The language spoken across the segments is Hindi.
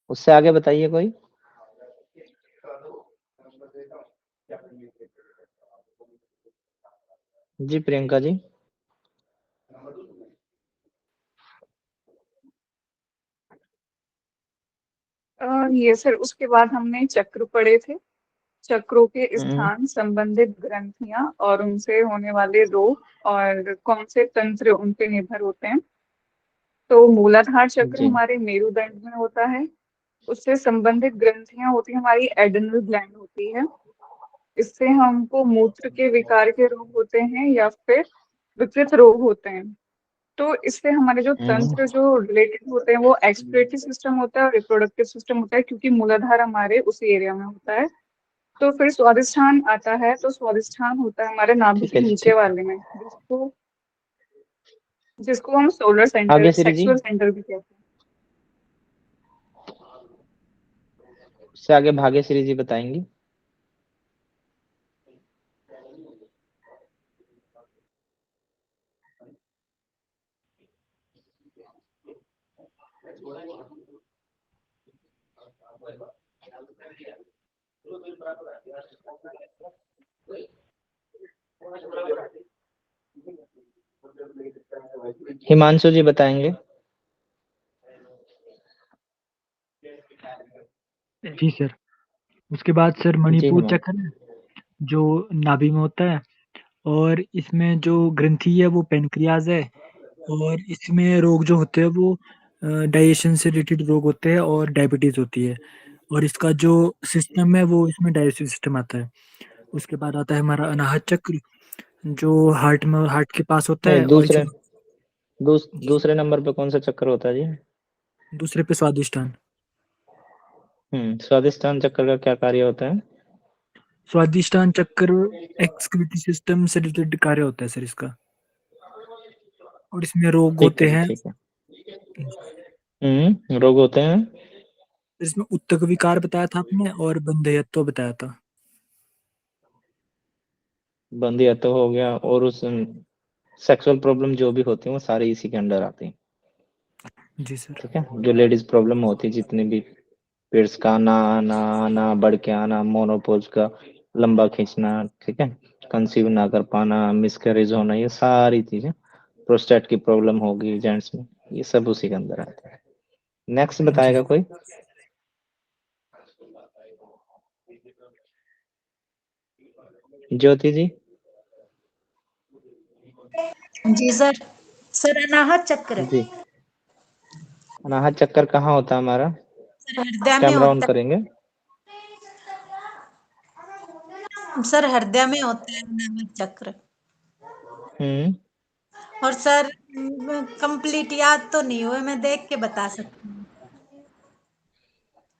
उससे आगे बताइए कोई। जी प्रियंका जी। ये सर उसके बाद हमने चक्र पढ़े थे। चक्रों के हम्म। स्थान, संबंधित ग्रंथियां और उनसे होने वाले रोग और कौन से तंत्र उन पे निर्भर होते हैं। तो मूलाधार चक्र जी। हमारे मेरुदंड में होता है। उससे संबंधित ग्रंथियां होती हैं हमारी एड्रिनल ग्लैंड होती है। इससे हमको मूत्र के विकार के रोग होते हैं या फिर विकृत रोग होते हैं। तो इससे हमारे जो हम्म। तंत्र जो रिलेटेड होते हैं वो एक्सक्रीटरी सिस्टम होता है और रिप्रोडक्टिव सिस्टम होता है, क्योंकि मूलाधार हमारे उसी एरिया में होता है। तो फिर स्वादिष्ठान आता है, तो स्वादिष्ठान होता है हमारे नाभि ठीक के है जी, नीचे ठीक। वाले में, जिसको जिसको हम सोलर सेंटर, भाग्यश्री जी, सेक्सुअल सेंटर भी कहते हैं। उससे आगे भाग्यश्री जी बताएंगी। हिमांशु जी बताएंगे। जी सर। उसके बाद सर जी मणिपुर हिमांशु। चक्र है, जो नाभि में होता है। और इसमें जो ग्रंथि है वो पेनक्रियाज है। और इसमें रोग जो होते हैं वो डाइजेशन से रिलेटेड रोग होते हैं और डायबिटीज होती है। और इसका जो सिस्टम है वो इसमें डाइजेस्टिव सिस्टम आता है। उसके बाद आता है हमारा अनाहत चक्र, जो हार्ट के पास होता नहीं, है। और इसे दूसरे नंबर पे कौन सा चक्कर होता है जी? दूसरे पे स्वादिष्टान। स्वादिष्टान चक्कर का क्या कार्य होता है? स्वादिष्टान चक्र एक्सक्रीटरी सिस्टम से रिलेटेड कार्य होता है सर इसका। और इसमें रोग ठीक है होते जी, हैं। ठीक है। रोग होते हैं। इसमें उत्तक विकार बताया था आपने और बंध्यत्व बताया था। बंदी तो हो गया, और उस सेक्सुअल प्रॉब्लम जो भी होती है वो सारी इसी के अंडर आती है। जी सर। ठीक है, जो लेडीज प्रॉब्लम होती है, जितने भी पीरियड्स का आना आना आना, बढ़ के आना, मोनोपोज का लंबा खींचना, ठीक है, कंसीव ना कर पाना, मिसकैरेज होना, ये सारी चीजें, प्रोस्टेट की प्रॉब्लम होगी जेंट्स में, ये सब उसी के अंदर आता है। नेक्स्ट जी बताएगा कोई? ज्योति जी। जी सर। सर अनाहत चक्र। जी, अनाहत चक्कर कहाँ होता है हमारा? सर हृदय में कैमरा ऑन होता करेंगे। है। सर हृदय में होता है अनाहत चक्र। हम्म। और सर कंप्लीट याद तो नहीं हुए, मैं देख के बता सकती हूँ।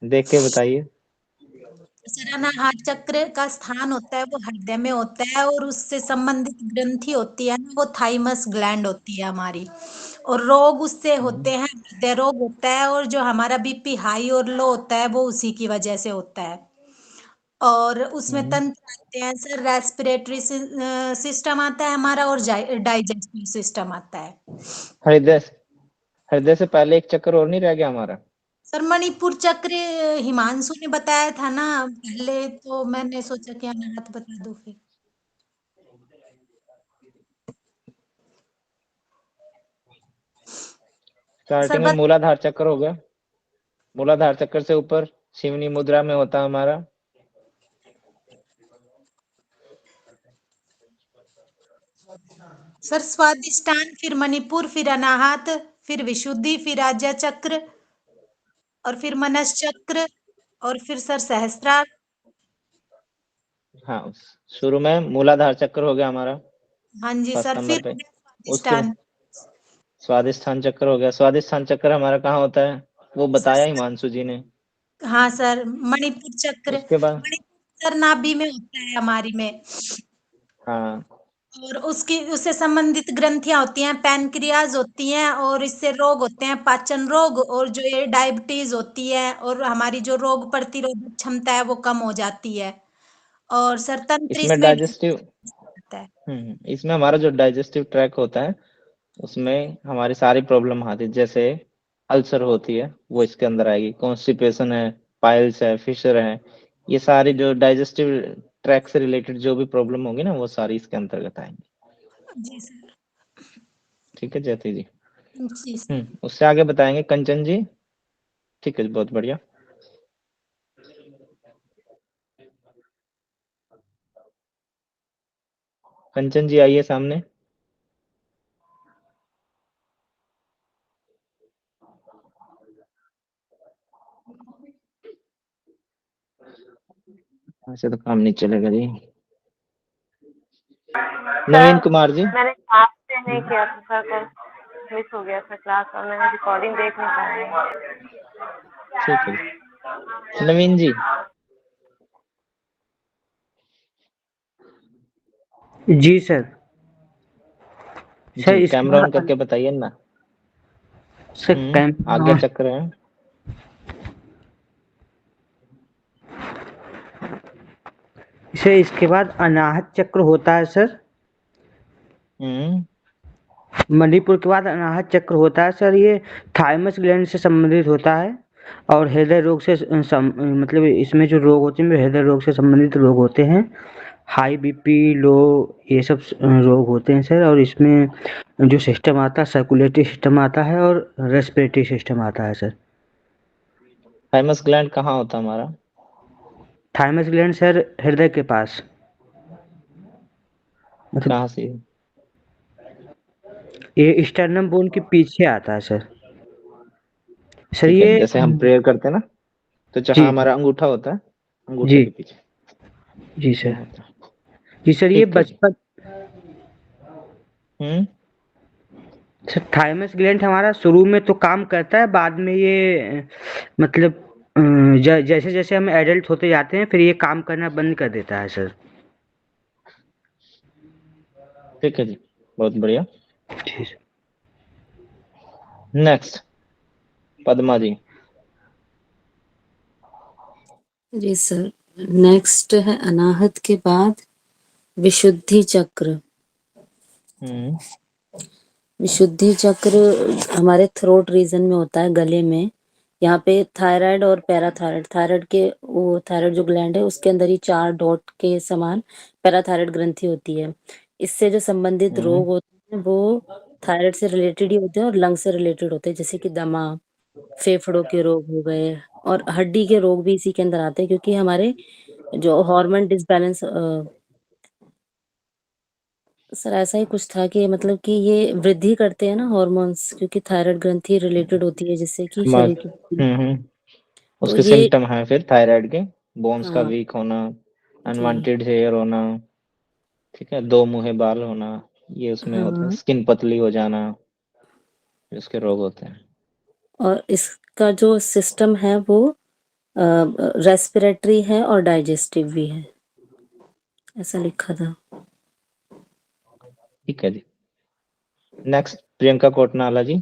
देख के बताइए। सर अनाहत चक्र का स्थान होता है वो हृदय में होता है, और उससे संबंधित ग्रंथि होती है ना, वो थाइमस ग्लैंड होती है हमारी। और रोग उससे हम्म। होते हैं, हृदय रोग होता है, और जो हमारा बीपी हाई और लो होता है वो उसी की वजह से होता है। और उसमें हम्म। तंत्र आते हैं सर, रेस्पिरेटरी सिस्टम आता है हमारा, और डाइजेस्टिव सिस्टम आता है। हृदय हृदय से पहले एक चक्कर और नहीं रह गया हमारा? सर मणिपुर चक्र हिमांशु ने बताया था ना पहले, तो मैंने सोचा कि अनाहत बता दो फिर। सर स्टार्टिंग में मूलाधार चक्कर हो गया। मूलाधार चक्कर से ऊपर शिवनी मुद्रा में होता है हमारा। सर स्वादिष्टान, फिर मणिपुर, फिर अनाहत, फिर विशुद्धि, फिर आज्ञा चक्र, और फिर मनस चक्र, और फिर सर सहस्त्रार। हाँ, शुरू में मूलाधार चक्कर हो गया हमारा हाँ जी फर्स्ट सर, नंबर फिर पे। उसके बाद स्वादिष्टान। स्वादिष्ठान चक्कर हो गया। स्वादिष्ठान चक्कर हमारा कहाँ होता है? वो बताया हिमांशु जी ने। हाँ सर, मणिपुर चक्र, उसके बाद मणिपुर सर नाभि में होता है हमारी में। हाँ, और उसकी उससे संबंधित ग्रंथियां होती हैं, पैनक्रियाज होती हैं, और इससे रोग होते हैं पाचन रोग, और जो ये डायबिटीज होती है, और हमारी जो रोग प्रतिरोधक क्षमता है वो कम हो जाती है। और सर तंत्र इसमें इसमें डाइजेस्टिव होता है। इसमें हमारा जो डाइजेस्टिव ट्रैक होता है, उसमें हमारी सारी प्रॉब्लम आती है, जैसे अल्सर होती है वो इसके अंदर आएगी, कॉन्स्टिपेशन है, पाइल्स है, फिशर है, ये सारी जो डाइजेस्टिव ट्रैक से रिलेटेड जो भी प्रॉब्लम होगी ना वो सारी इसके अंतर्गत आएंगी। जी सर। ठीक है जयती जी। जी सर। उससे आगे बताएंगे कंचन जी। ठीक है बहुत बढ़िया। कंचन जी आइए सामने। ऐसे तो काम नहीं चलेगा जी। नवीन कुमार जी। मैंने क्लास से नहीं किया था सर, कल मिस हो गया था क्लास और मैंने रिकॉर्डिंग देख नहीं पाया। ठीक है जी। नवीन जी। जी सर। सर जी इसके कैमरा ऑन बाद करके बताइए ना। सर आज्ञा चक्र है। सर इसके बाद अनाहत चक्र होता है सर। मणिपुर के बाद अनाहत चक्र होता है सर। ये थाइमस ग्लैंड से संबंधित होता है और हृदय रोग से मतलब इसमें जो रोग होते हैं हृदय रोग से संबंधित रोग होते हैं। हाई बीपी, लो, ये सब रोग होते हैं सर। और इसमें जो सिस्टम आता है सर्कुलेटरी सिस्टम आता है और रेस्पिरेटरी सिस्टम आता है सर। थाइमस ग्लैंड कहाँ होता है हमारा? थाइमस ग्लैंड सर हृदय के पास, मतलब कहाँ से? ये स्टर्नम बोन के पीछे आता है सर। सर ठीक है ये जैसे हम प्रेयर करते हैं ना तो जहाँ जी हमारा अंगूठा होता है अंगूठे जी के पीछे जी वो सर। होता है। जी सर ये ठीक है जी। बचपन हम्म सर थाइमस ग्लैंड हमारा शुरू में तो काम करता है, बाद में ये मतलब जैसे जैसे हम एडल्ट होते जाते हैं फिर ये काम करना बंद कर देता है सर। ठीक है जी बहुत बढ़िया। जी सर। नेक्स्ट पद्मा जी। जी सर। नेक्स्ट है अनाहत के बाद विशुद्धि चक्र। विशुद्धि चक्र हमारे थ्रोट रीजन में होता है, गले में। यहाँ पे थायराइड और पैराथायराइड, थायराइड के वो थायराइड जो ग्लैंड है उसके अंदर ही 4 डॉट के समान पैराथायराइड ग्रंथि होती है। इससे जो संबंधित रोग होते हैं वो थायराइड से रिलेटेड ही होते हैं और लंग से रिलेटेड होते हैं, जैसे कि दमा, फेफड़ों के रोग हो गए और हड्डी के रोग भी इसी के अंदर आते हैं, क्योंकि हमारे जो हार्मोन डिसबैलेंस सर ऐसा ही कुछ था कि मतलब कि ये वृद्धि करते हैं ना हॉर्मोन्स, क्योंकि थायराइड ग्रंथि रिलेटेड होती है जिससे कि शरीर की। हम्म तो उसके ये सिम्टम है फिर थायराइड के बोन्स का हाँ वीक होना, जी अनवांटेड हेयर होना, ठीक है, दो मुंहे बाल होना, ये उसमें होता है। हाँ। स्किन पतली हो जाना, इसके रोग होते हैं। और इसका जो सिस्टम है वो रेस्पिरेटरी है और डाइजेस्टिव भी है, ऐसा लिखा था। ठीक है जी। Next Priyanka Kotnala ji.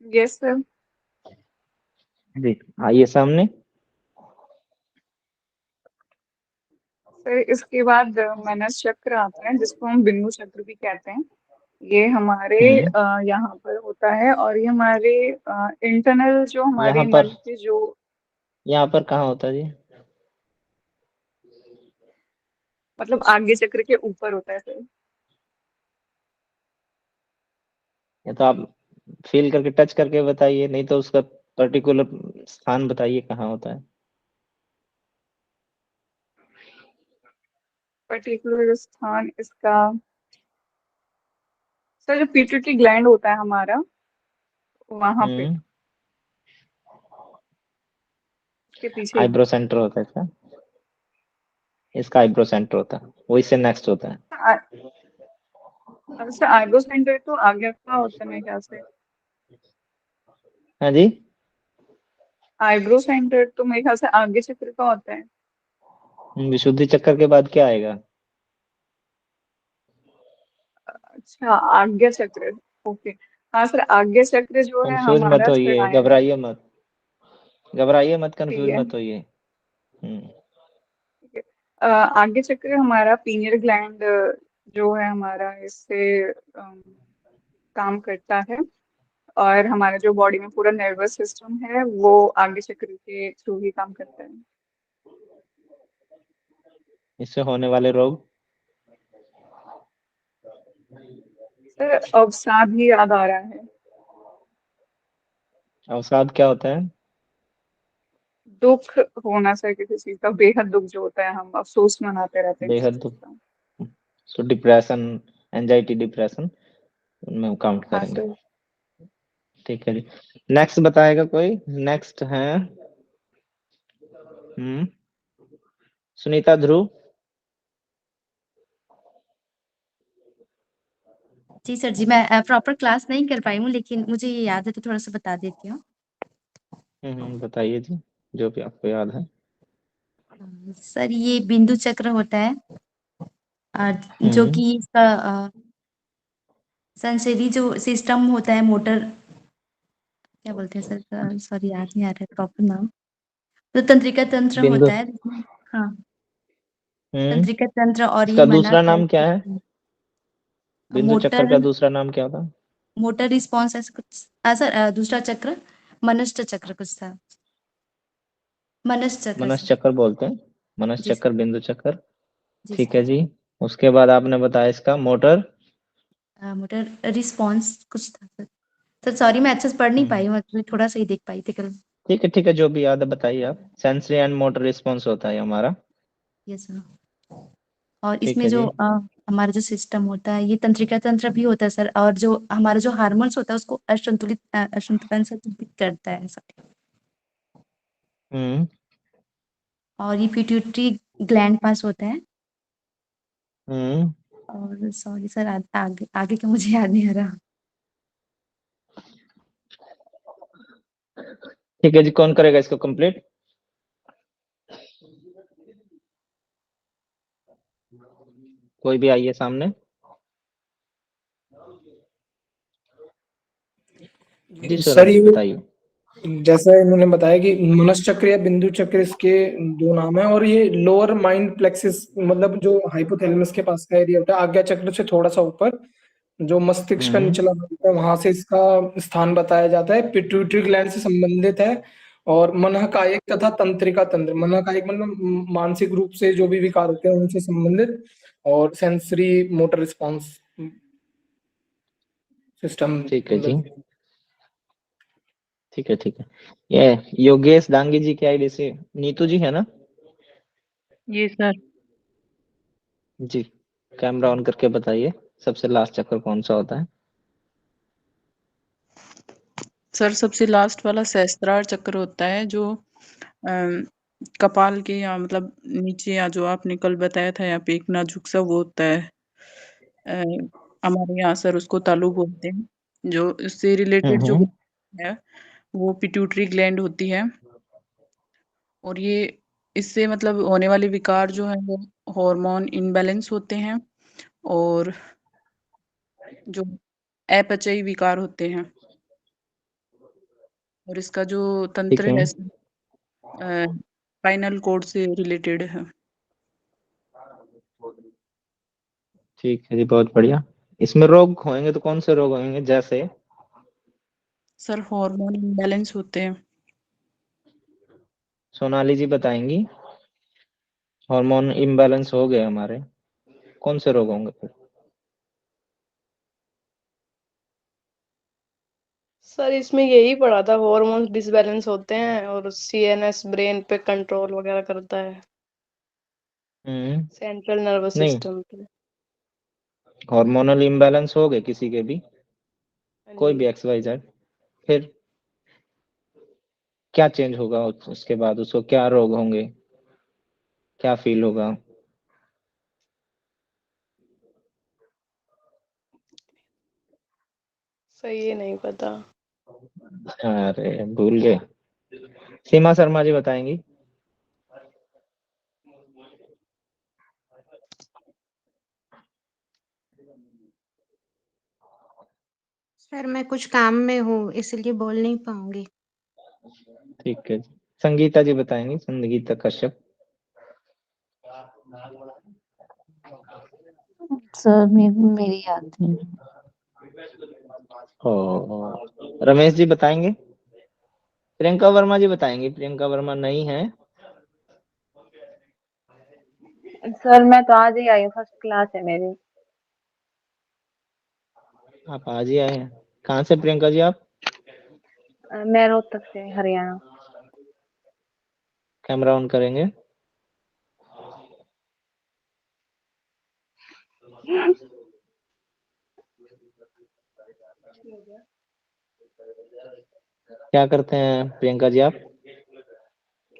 Yes sir. जी आइए सामने। सर इसके बाद मनस चक्र आता है जिसको हम बिंदु चक्र भी कहते हैं। ये हमारे यहाँ पर होता है और ये हमारे इंटरनल जो हमारे मन के जो यहाँ पर कहाँ होता है जी? मतलब आगे चक्र के ऊपर होता है सर। या तो आप फील करके टच करके बताइए, नहीं तो उसका पर्टिकुलर स्थान बताइए कहाँ होता है। पर्टिकुलर स्थान इसका सर जो पीट्यूटरी ग्लैंड होता है हमारा वहां पे उसके पीछे ही। आईब्रो सेंटर होता है इसका। इसका आईब्रो सेंटर होता है, वही से नेक्स्ट होता है। सर आईब्रो सेंटर तो आगे का होता है मेरे ख्याल से। हाँ जी। आईब्रो सेंटर तो मेरे ख्याल से आगे चक्र का होता है। विशुद्धि चक्कर के बाद क्या आएगा? अच्छा आज्ञा चक्र। ओके। हाँ सर आज्ञा चक्र जो है कंफ्यूज मत हमारा होइए, थर्ड। घबराइए मत, घबराइए मत, ठीक कंफ्यूज है। मत होइए। ठीक है। आज्ञा चक्र हमारा पीनियल ग्लैंड जो है हमारा इससे काम करता है। और हमारा जो बॉडी में पूरा नर्वस सिस्टम है वो आगे चक्र के थ्रू ही काम करता है। इससे होने वाले रोग? सर अवसाद ही याद आ रहा है। अवसाद क्या होता है? दुख होना सर किसी चीज का, बेहद दुख जो होता है, हम अफसोस मनाते रहते हैं किसी बेहद चीज दुख। का। सो डिप्रेशन, एंजाइटी, डिप्रेशन, उनमें काउंट हाँ करेंगे। सर। ठीक है जी। नेक्स्ट बताएगा कोई? नेक्स्ट है सुनीता ध्रुव। जी सर जी, मैं प्रॉपर क्लास नहीं कर पाई हूँ, लेकिन मुझे ये याद है तो थोड़ा सा बता देती हूँ। बताइए जी, जो भी आपको याद है। सर ये बिंदु चक्र होता है, जो हम्म कि इसका संशेरी जो सिस्टम होता है, मोटर क्या बोलते हैं सर, सॉरी याद नहीं आ रहा है प्रॉपर नाम। तो तंत्रिका तंत्र बिंदु। होता है। हाँ, हम्म तंत्रिका तंत्र और ये इसका मना दूसरा नाम क्या है? बिंदु चक्कर मोटर का दूसरा नाम क्या था? मोटर रिस्पॉन्स ऐसा कुछ। सर दूसरा चक्र मनष्ट चक्र कुछ था। मनस चक्र मनस सर। चक्कर बोलते हैं। मनस जी चक्कर, सर। बिंदु चक्कर। जी ठीक है सर। जी। उसके बाद आपने बताया इसका मोटर। मोटर रिस्पॉन्स कुछ था सर। सर सॉरी, मैं अच्छे से पढ़ नहीं हम्म पाई हूँ, मैं थोड़ा सा ही देख पाई थी कल। ठीक है, ठीक है, जो भी याद है बताइए आप। सेंसरी एंड मोटर रिस्पॉन्स होता है हमारा। Yes sir. और ठीक इसमें है जो जी। हमारा जो सिस्टम होता है, ये तंत्रिका तंत्र भी होता है सर, और जो हमारा जो हार्मोन्स होता है उसको असंतुलन संतुलित करता है सर। हम्म और ये पिट्यूटरी ग्लैंड पास होता है। हम्म और सॉरी सर, आगे आगे का मुझे याद नहीं आ रहा। ठीक है जी, कौन करेगा इसको कंप्लीट? कोई भी आइए सामने। जी सर सौरभ जी ये बताइए। जैसा इन्होंने बताया कि मनस चक्र या बिंदु चक्र इसके दो नाम है, और ये लोअर माइंड प्लेक्सिस मतलब जो हाइपोथैलेमस के पास का एरिया होता है, आज्ञा चक्र से थोड़ा सा ऊपर, जो मस्तिष्क का हम्म निचला भाग होता है, वहां से इसका स्थान बताया जाता है। पिट्यूटरी ग्लैंड से संबंधित है। और मनःकायिक तथा तंत्रिका तंत्र, मनःकायिक मतलब मानसिक रूप से जो भी विकार होते हैं उनसे संबंधित, और सेंसरी मोटर रिस्पॉन्स सिस्टम ठीक है जी। मतलब। ठीक है, ठीक है। ये योगेश डांगी जी की आईडी से नीतू जी है ना? जी सर। जी। कैमरा ऑन करके बताइए, सबसे लास्ट चक्कर कौन सा होता है? सर सबसे लास्ट वाला सहस्त्रार चक्र होता है, जो कपाल के या मतलब नीचे, या जो आपने कल बताया था यहाँ पे एक नाजुक सा वो होता है, हमारे यहाँ सर उसको तालु बोलते हैं। जो इससे रिलेटेड जो हम्म है वो पिट्यूटरी ग्लैंड होती है। और ये इससे मतलब होने वाले विकार जो है वो हार्मोन इनबैलेंस होते हैं, और जो अपचयी विकार होते हैं। और इसका जो ठीक तंत्र है, है स्पाइनल कोड से रिलेटेड है। ठीक है जी, बहुत बढ़िया। इसमें रोग होंगे तो कौन से रोग होंगे, जैसे? सर हार्मोन इम्बैलेंस होते हैं। सोनाली जी बताएंगी। हार्मोन इम्बैलेंस हो गए हमारे, कौन से रोग होंगे फिर? सर इसमें यही पढ़ा था, हार्मोन्स डिसबैलेंस होते हैं और सीएनएस ब्रेन पे कंट्रोल वगैरह करता है, हम्म सेंट्रल नर्वस नहीं, सिस्टम पे। हार्मोनल इम्बैलेंस हो गए किसी के भी, हाँ कोई जी। भी XYZ, फिर क्या चेंज होगा उसके बाद? उसको क्या रोग होंगे, क्या फील होगा? सही है, नहीं पता। अरे भूल गए। सीमा शर्मा जी बताएंगी। सर मैं कुछ काम में हूँ इसलिए बोल नहीं पाऊंगी। ठीक है जी। संगीता जी बताएंगी, संगीता कश्यप। सर मेरी याद नहीं है। रमेश जी बताएंगे? प्रियंका वर्मा जी बताएंगी। प्रियंका वर्मा नहीं है। सर मैं तो आज ही आई हूँ, फर्स्ट क्लास है मेरी। आप आज ही आए हैं? कहाँ से प्रियंका जी आप? मैं रोहतक से, हरियाणा। कैमरा ऑन करेंगे। क्या करते हैं प्रियंका जी आप?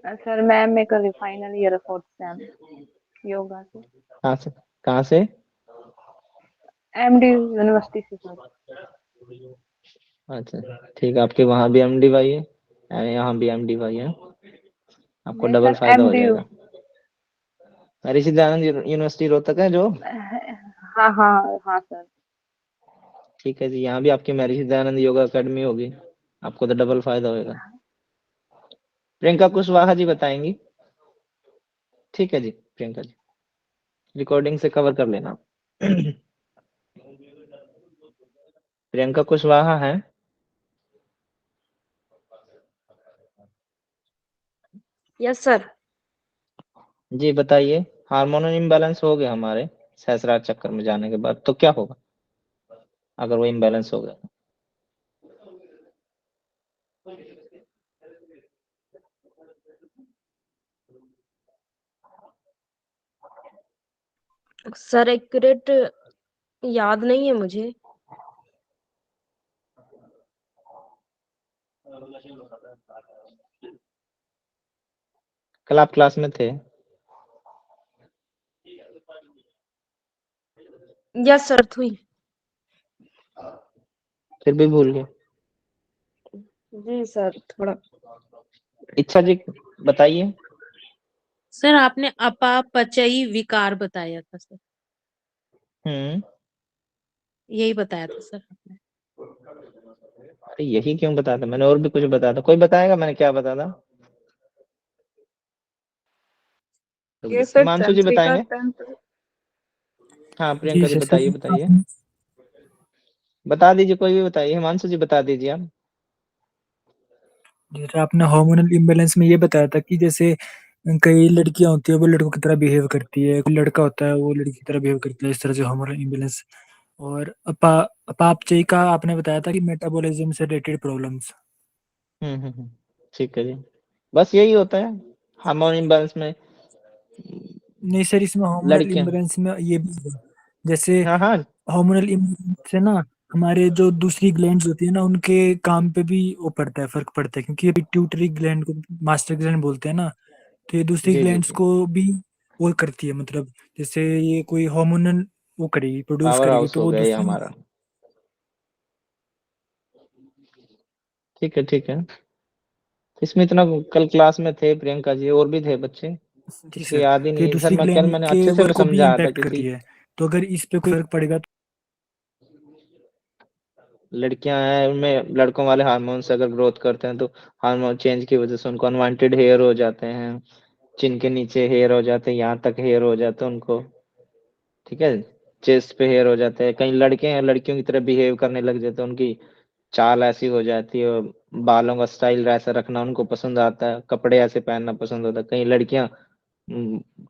सर मैं कर रही final year 4th same yoga से। कहाँ से? एमडी यूनिवर्सिटी से सर। अच्छा ठीक है, आपके वहाँ भी एमडी भाई है, यहाँ भी एमडी भाई है, आपको नहीं डबल सर, फायदा हो एमडीयू। जाएगा। महर्षि दयानंद यूनिवर्सिटी रोहतक है जो? हाँ हाँ हाँ सर। ठीक है जी, यहाँ भी आपकी महर्षि दयानंद योगा एकेडमी होगी, आपको तो डबल फायदा होगा। प्रियंका कुशवाहा जी बताएंगी। ठीक है जी प्रियंका जी, रिकॉर्डिंग से कवर कर लेना। प्रियंका कुशवाहा है? Yes sir. जी बताइए। हार्मोनल इम्बैलेंस हो गया हमारे सहस्रार चक्कर में जाने के बाद, तो क्या होगा अगर वो इम्बैलेंस हो गया? सर एक्यूरेट याद नहीं है मुझे। कल आप क्लास में थे? यस सर थी। फिर भी भूल गए? जी सर थोड़ा। इच्छा जी बताइए। सर आपने अपापचयी विकार बताया था सर, यही बताया था सर आपने। अरे यही क्यों बताया था? मैंने और भी कुछ बताया था। कोई बताएगा मैंने क्या बताया था? ये सर हिमांशु जी तंत्रिका बताएंगे? तंत्र। हाँ जी प्रियंका जी सर बताइए बताइए, बता दीजिए, कोई भी बताइए। हिमांशु जी बता दीजिए आप। जैसे आपने हार्मोनल इम्बेलेंस में ये बताया था कि जैसे कई लड़कियां होती है वो लड़कों की तरह बिहेव करती है, कोई लड़का होता है वो लड़की की तरह बिहेव करता है, इस तरह से हार्मोनल इम्बेलेंस। और अपापचयी का आपने बताया था कि मेटाबॉलिज्म से रिलेटेड प्रॉब्लम्स। ठीक है जी, बस यही होता है हार्मोन इम्बैलेंस में। नहीं सर, इसमें हार्मोनल लड़कियां, इम्बेलेंस में ये भी है, जैसे हाँ हाँ हार्मोनल इम्बेलेंस से ना हमारे जो दूसरी ग्लैंड्स होती है ना उनके काम पे भी वो पड़ता है, फर्क पड़ता है, क्योंकि ये पिट्यूटरी ग्लैंड को मास्टर ग्लैंड बोलते हैं ना, तो ये दूसरी जी जी ग्लैंड्स जी, को भी वो करती है, मतलब जैसे ये कोई हार्मोनल वो करेगी, प्रोड्यूस पावर करेगी, हाउस तो हो वो गया ये दूसरी। हमारा। ठीक है ठीक है, इसमें इतना कल क्लास में थे प्रियंका जी, और भी थे बच्चे, जी किसी को सर, याद ही तो ये नहीं है सर। दूसरी मैं कल ग्लैंड मैंने के अच्छे से वर्क को भी समझाया था इम्पैक्ट करती किसी। है, तो अगर इस पे कोई फर्क पड़ेगा तो। लड़कियां हैं उनमें लड़कों वाले हार्मोन से अगर ग्रोथ करते हैं तो हार्मोन चेंज की वजह से उनको अनवांटेड हेयर हो जाते हैं, चिन के नीचे हेयर हो जाते हैं, यहाँ तक हेयर हो जाते हैं उनको। ठीक है, चेस्ट पे हेयर हो जाते हैं। कई लड़के हैं लड़कियों की तरह बिहेव करने लग जाते हैं, उनकी चाल ऐसी हो जाती है, बालों का स्टाइल ऐसा रखना उनको पसंद आता है, कपड़े ऐसे पहनना पसंद होता है। कई लड़कियां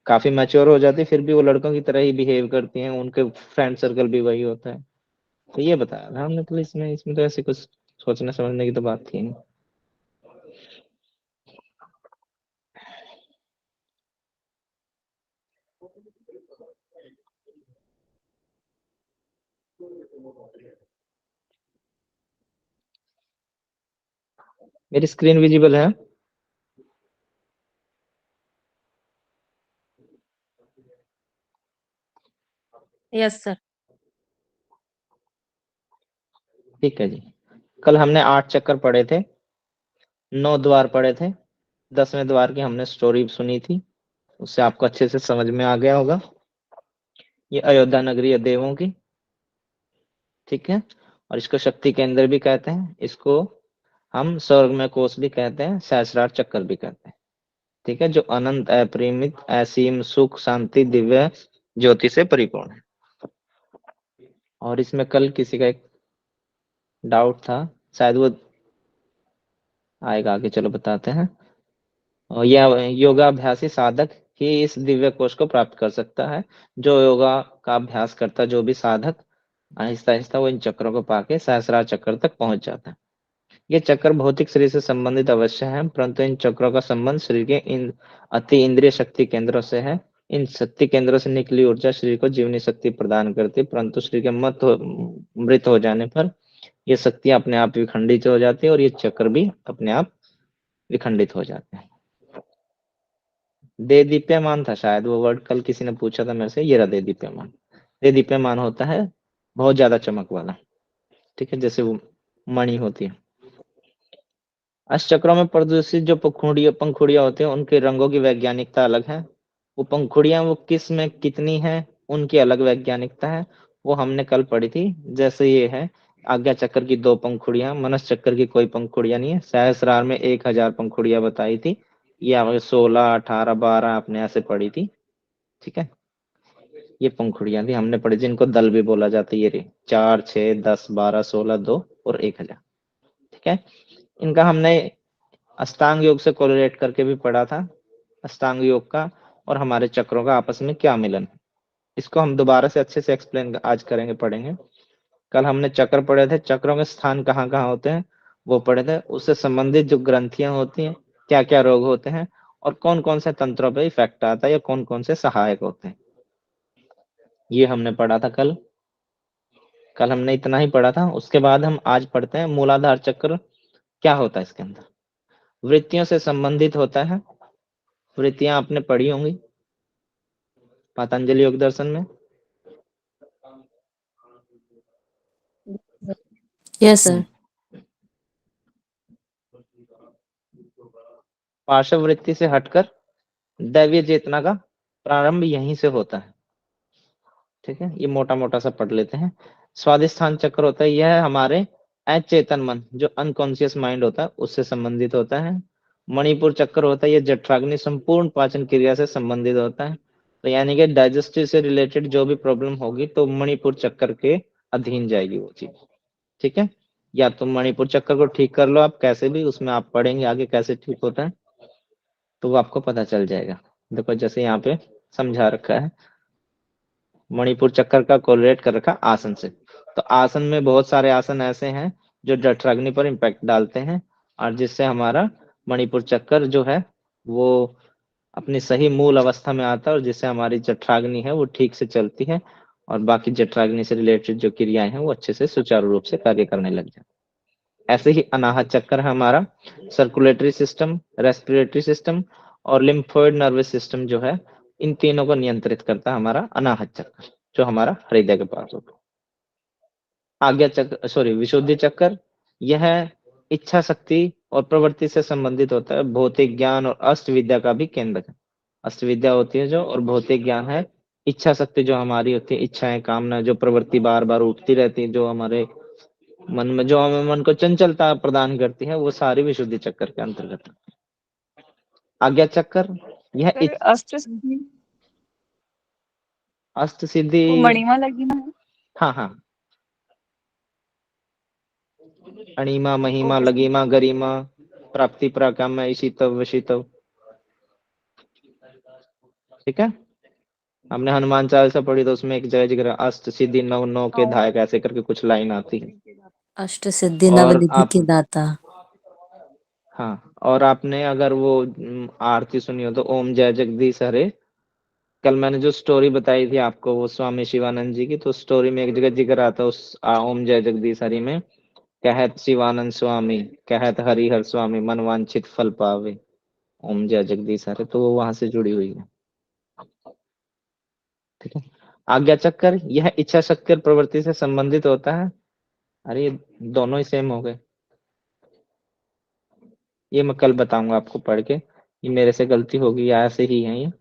काफी मैच्योर हो जाती है, फिर भी वो लड़कों की तरह ही बिहेव करती हैं, उनके फ्रेंड सर्कल भी वही होता है। तो ये बताया था हमने, तो इसमें इसमें तो ऐसे कुछ सोचने समझने की तो बात थी नहीं। मेरी स्क्रीन विजिबल है? Yes sir. ठीक है जी, कल हमने 8 चक्कर पढ़े थे, 9 द्वार पढ़े थे, 10वें द्वार की हमने स्टोरी सुनी थी, उससे आपको अच्छे से समझ में आ गया होगा। ये अयोध्या नगरी है देवों की, ठीक है, और इसको शक्ति केंद्र भी कहते हैं, इसको हम स्वर्ग में कोष भी कहते हैं, सहस्रार चक्कर भी कहते हैं। ठीक है, जो अनंत, अपरिमित, असीम सुख शांति दिव्य ज्योति से परिपूर्ण है। और इसमें कल किसी का एक डाउट था, शायद वो आएगा आगे, चलो बताते हैं। और यह योगाभ्यासी साधक ही इस दिव्य कोश को प्राप्त कर सकता है। जो योगा का अभ्यास करता, जो भी साधक, आहिस्ता आहिस्ता वो इन चक्रों को पाके सहस्रार चक्र तक पहुंच जाता है। ये चक्र भौतिक शरीर से संबंधित अवश्य है, परंतु इन चक्रों का संबंध शरीर के इन अति इंद्रिय शक्ति केंद्रों से है। इन शक्ति केंद्रों से निकली ऊर्जा शरीर को जीवनी शक्ति प्रदान करती है, परंतु शरीर के मृत हो जाने पर ये शक्ति अपने आप विखंडित हो जाती है और ये चक्र भी अपने आप विखंडित हो जाते हैं। दे दीप्यमान था शायद वो वर्ड, कल किसी ने पूछा था मेरे से, ये रहा दे दीप्यमान। दे दीप्यमान होता है बहुत ज्यादा चमक वाला, ठीक है, जैसे वो मणि होती है। अष्टचक्रों में प्रदर्शित जो पंखुड़ियां होती हैं, उनके रंगों की वैज्ञानिकता अलग है। वो पंखुड़ियां वो किस में कितनी है, उनकी अलग वैज्ञानिकता है, वो हमने कल पढ़ी थी। जैसे ये है आज्ञा चक्र की 2 पंखुड़ियां, मनस चक्र की कोई पंखुड़ियां नहीं है। सहस्रार में 1000 पंखुड़ियां बताई थी, ये 16, 18, 12 आपने ऐसे पढ़ी थी, ठीक है। ये पंखुड़ियां थी हमने पढ़ी, जिनको दल भी बोला जाता है। ये 4, 6, 10, 12, 16, 2 और 1000, ठीक है। इनका हमने अष्टांग योग से कोरिलेट करके भी पढ़ा था, अष्टांग योग का और हमारे चक्रों का आपस में क्या मिलन है। इसको हम दोबारा से अच्छे से एक्सप्लेन आज करेंगे, पढ़ेंगे। कल हमने चक्र पढ़े थे, चक्रों के स्थान कहाँ कहाँ होते हैं वो पढ़े थे। उससे संबंधित जो ग्रंथियां होती हैं, क्या क्या रोग होते हैं और कौन कौन से तंत्रों पे इफेक्ट आता है या कौन कौन से सहायक होते हैं, ये हमने पढ़ा था कल। कल हमने इतना ही पढ़ा था। उसके बाद हम आज पढ़ते हैं मूलाधार चक्र क्या होता है। इसके अंदर वृत्तियों से संबंधित होता है। वृत्तियां आपने पढ़ी होंगी पतंजलि योग दर्शन में। Yes sir. पार्श्व वृत्ति से हटकर दैवीय चेतना का प्रारंभ यहीं से होता है, ठीक है। ये मोटा मोटा सा पढ़ लेते हैं। स्वादिष्ठान चक्र होता है, यह हमारे अचेतन मन, जो अनकॉन्शियस माइंड होता है, उससे संबंधित होता है। मणिपुर चक्र होता है, यह जठराग्नि संपूर्ण पाचन क्रिया से संबंधित होता है। तो यानी कि डाइजेस्टिव से रिलेटेड जो भी प्रॉब्लम होगी तो मणिपुर चक्र के अधीन जाएगी वो चीज, ठीक है। या तो मणिपुर चक्र को ठीक कर लो आप कैसे भी, उसमें आप पढ़ेंगे आगे कैसे ठीक होता है, तो वो आपको पता चल जाएगा। देखो जैसे यहाँ पे समझा रखा है, मणिपुर चक्कर का कोरिलेट कर रखा आसन से। तो आसन में बहुत सारे आसन ऐसे हैं जो जठराग्नि पर इम्पैक्ट डालते हैं और जिससे हमारा मणिपुर चक्कर जो है वो अपनी सही मूल अवस्था में आता है और जिससे हमारी जठराग्नि है वो ठीक से चलती है और बाकी जठराग्नि से रिलेटेड जो क्रियाएं हैं वो अच्छे से सुचारू रूप से कार्य करने लग जाती है। ऐसे ही अनाहत चक्कर है हमारा, सर्कुलेटरी सिस्टम, रेस्पिरेटरी सिस्टम और लिम्फोइड नर्वस सिस्टम जो है, इन तीनों को नियंत्रित करता है हमारा अनाहत चक्र, जो हमारा हृदय के पास होता है। आज्ञा चक्र, सॉरी, विशुद्धि चक्र, यह इच्छा शक्ति और प्रवृत्ति से संबंधित होता है। भौतिक ज्ञान और अष्ट विद्या का भी केंद्र है। अष्ट विद्या होती है जो, और भौतिक ज्ञान है। इच्छा शक्ति जो हमारी होती है, इच्छाएं, कामना, जो प्रवृत्ति बार बार उठती रहती है, जो हमारे मन में, जो हमें मन को चंचलता प्रदान करती है, वो सारी विशुद्धि चक्र के अंतर्गत है। आज्ञा चक्र, यह अष्ट सिद्धि, अष्ट सिद्धि, वो मणिमा लगी है। हाँ हाँ, अणिमा, महिमा, ओके। लगिमा, गरिमा, प्राप्ति, पराकाम, ईशितव, वशितव, ठीक है। हमने हनुमान चालीसा पढ़ी तो उसमें एक जगह जिक्र अष्ट सिद्धि नव नौ के धायक ऐसे करके कुछ लाइन आती है। अष्ट सिद्धि और नवनिधि आप, के दाता। हाँ, और आपने अगर वो आरती सुनी हो तो ओम जय जगदीश हरे, कल मैंने जो स्टोरी बताई थी आपको वो स्वामी शिवानंद जी की, तो स्टोरी में एक जगह जिक्र आता है उस ओम जय जगदीश हरि में, कहत शिवानंद स्वामी, कहत हरिहर स्वामी, मन वांछित फल पावे, ओम जय जगदीश हरे, तो वो वहां से जुड़ी हुई है, ठीक है। आज्ञा चक्र, यह इच्छा शक्ति और प्रवृत्ति से संबंधित होता है। अरे ये दोनों ही सेम हो गए, ये मैं कल बताऊंगा आपको पढ़ के, ये मेरे से गलती होगी या ऐसे ही है ये,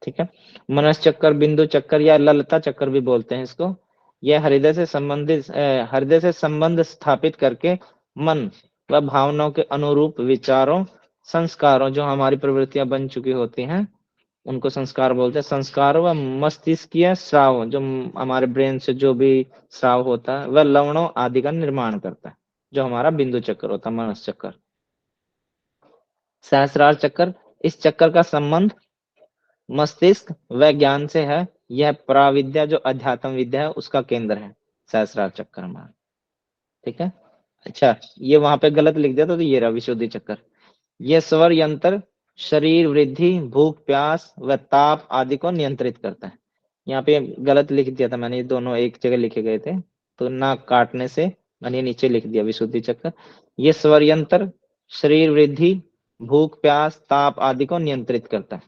ठीक है। मनस चक्कर, बिंदु चक्कर या ललता चक्कर भी बोलते हैं इसको। यह हृदय से संबंधित, हृदय से संबंध स्थापित करके मन व भावनाओं के अनुरूप विचारों, संस्कारों, जो हमारी प्रवृत्तियां बन चुकी होती हैं, उनको संस्कार बोलते हैं। संस्कार व मस्तिष्कीय स्राव, जो हमारे ब्रेन से जो भी स्राव होता है वह लवणों आदि का निर्माण करता है, जो हमारा बिंदु चक्कर होता है, मनस चक्कर। सहस्रार चक्कर, इस चक्कर का संबंध मस्तिष्क व ज्ञान से है। यह पराविद्या जो अध्यात्म विद्या है उसका केंद्र है सहस्रार चक्कर हमारा। ठीक है। अच्छा, ये वहां पे गलत लिख दिया तो ये रहा विशुद्धि चक्कर। ये स्वर यंत्र शरीर वृद्धि, भूख प्यास व ताप आदि को नियंत्रित करता है। यहाँ पे गलत लिख दिया था मैंने, ये दोनों एक जगह लिखे गए थे तो ना काटने से मैंने नीचे लिख दिया विशुद्धि चक्कर। ये स्वर यंत्र शरीर वृद्धि, भूख प्यास ताप आदि को नियंत्रित करता है।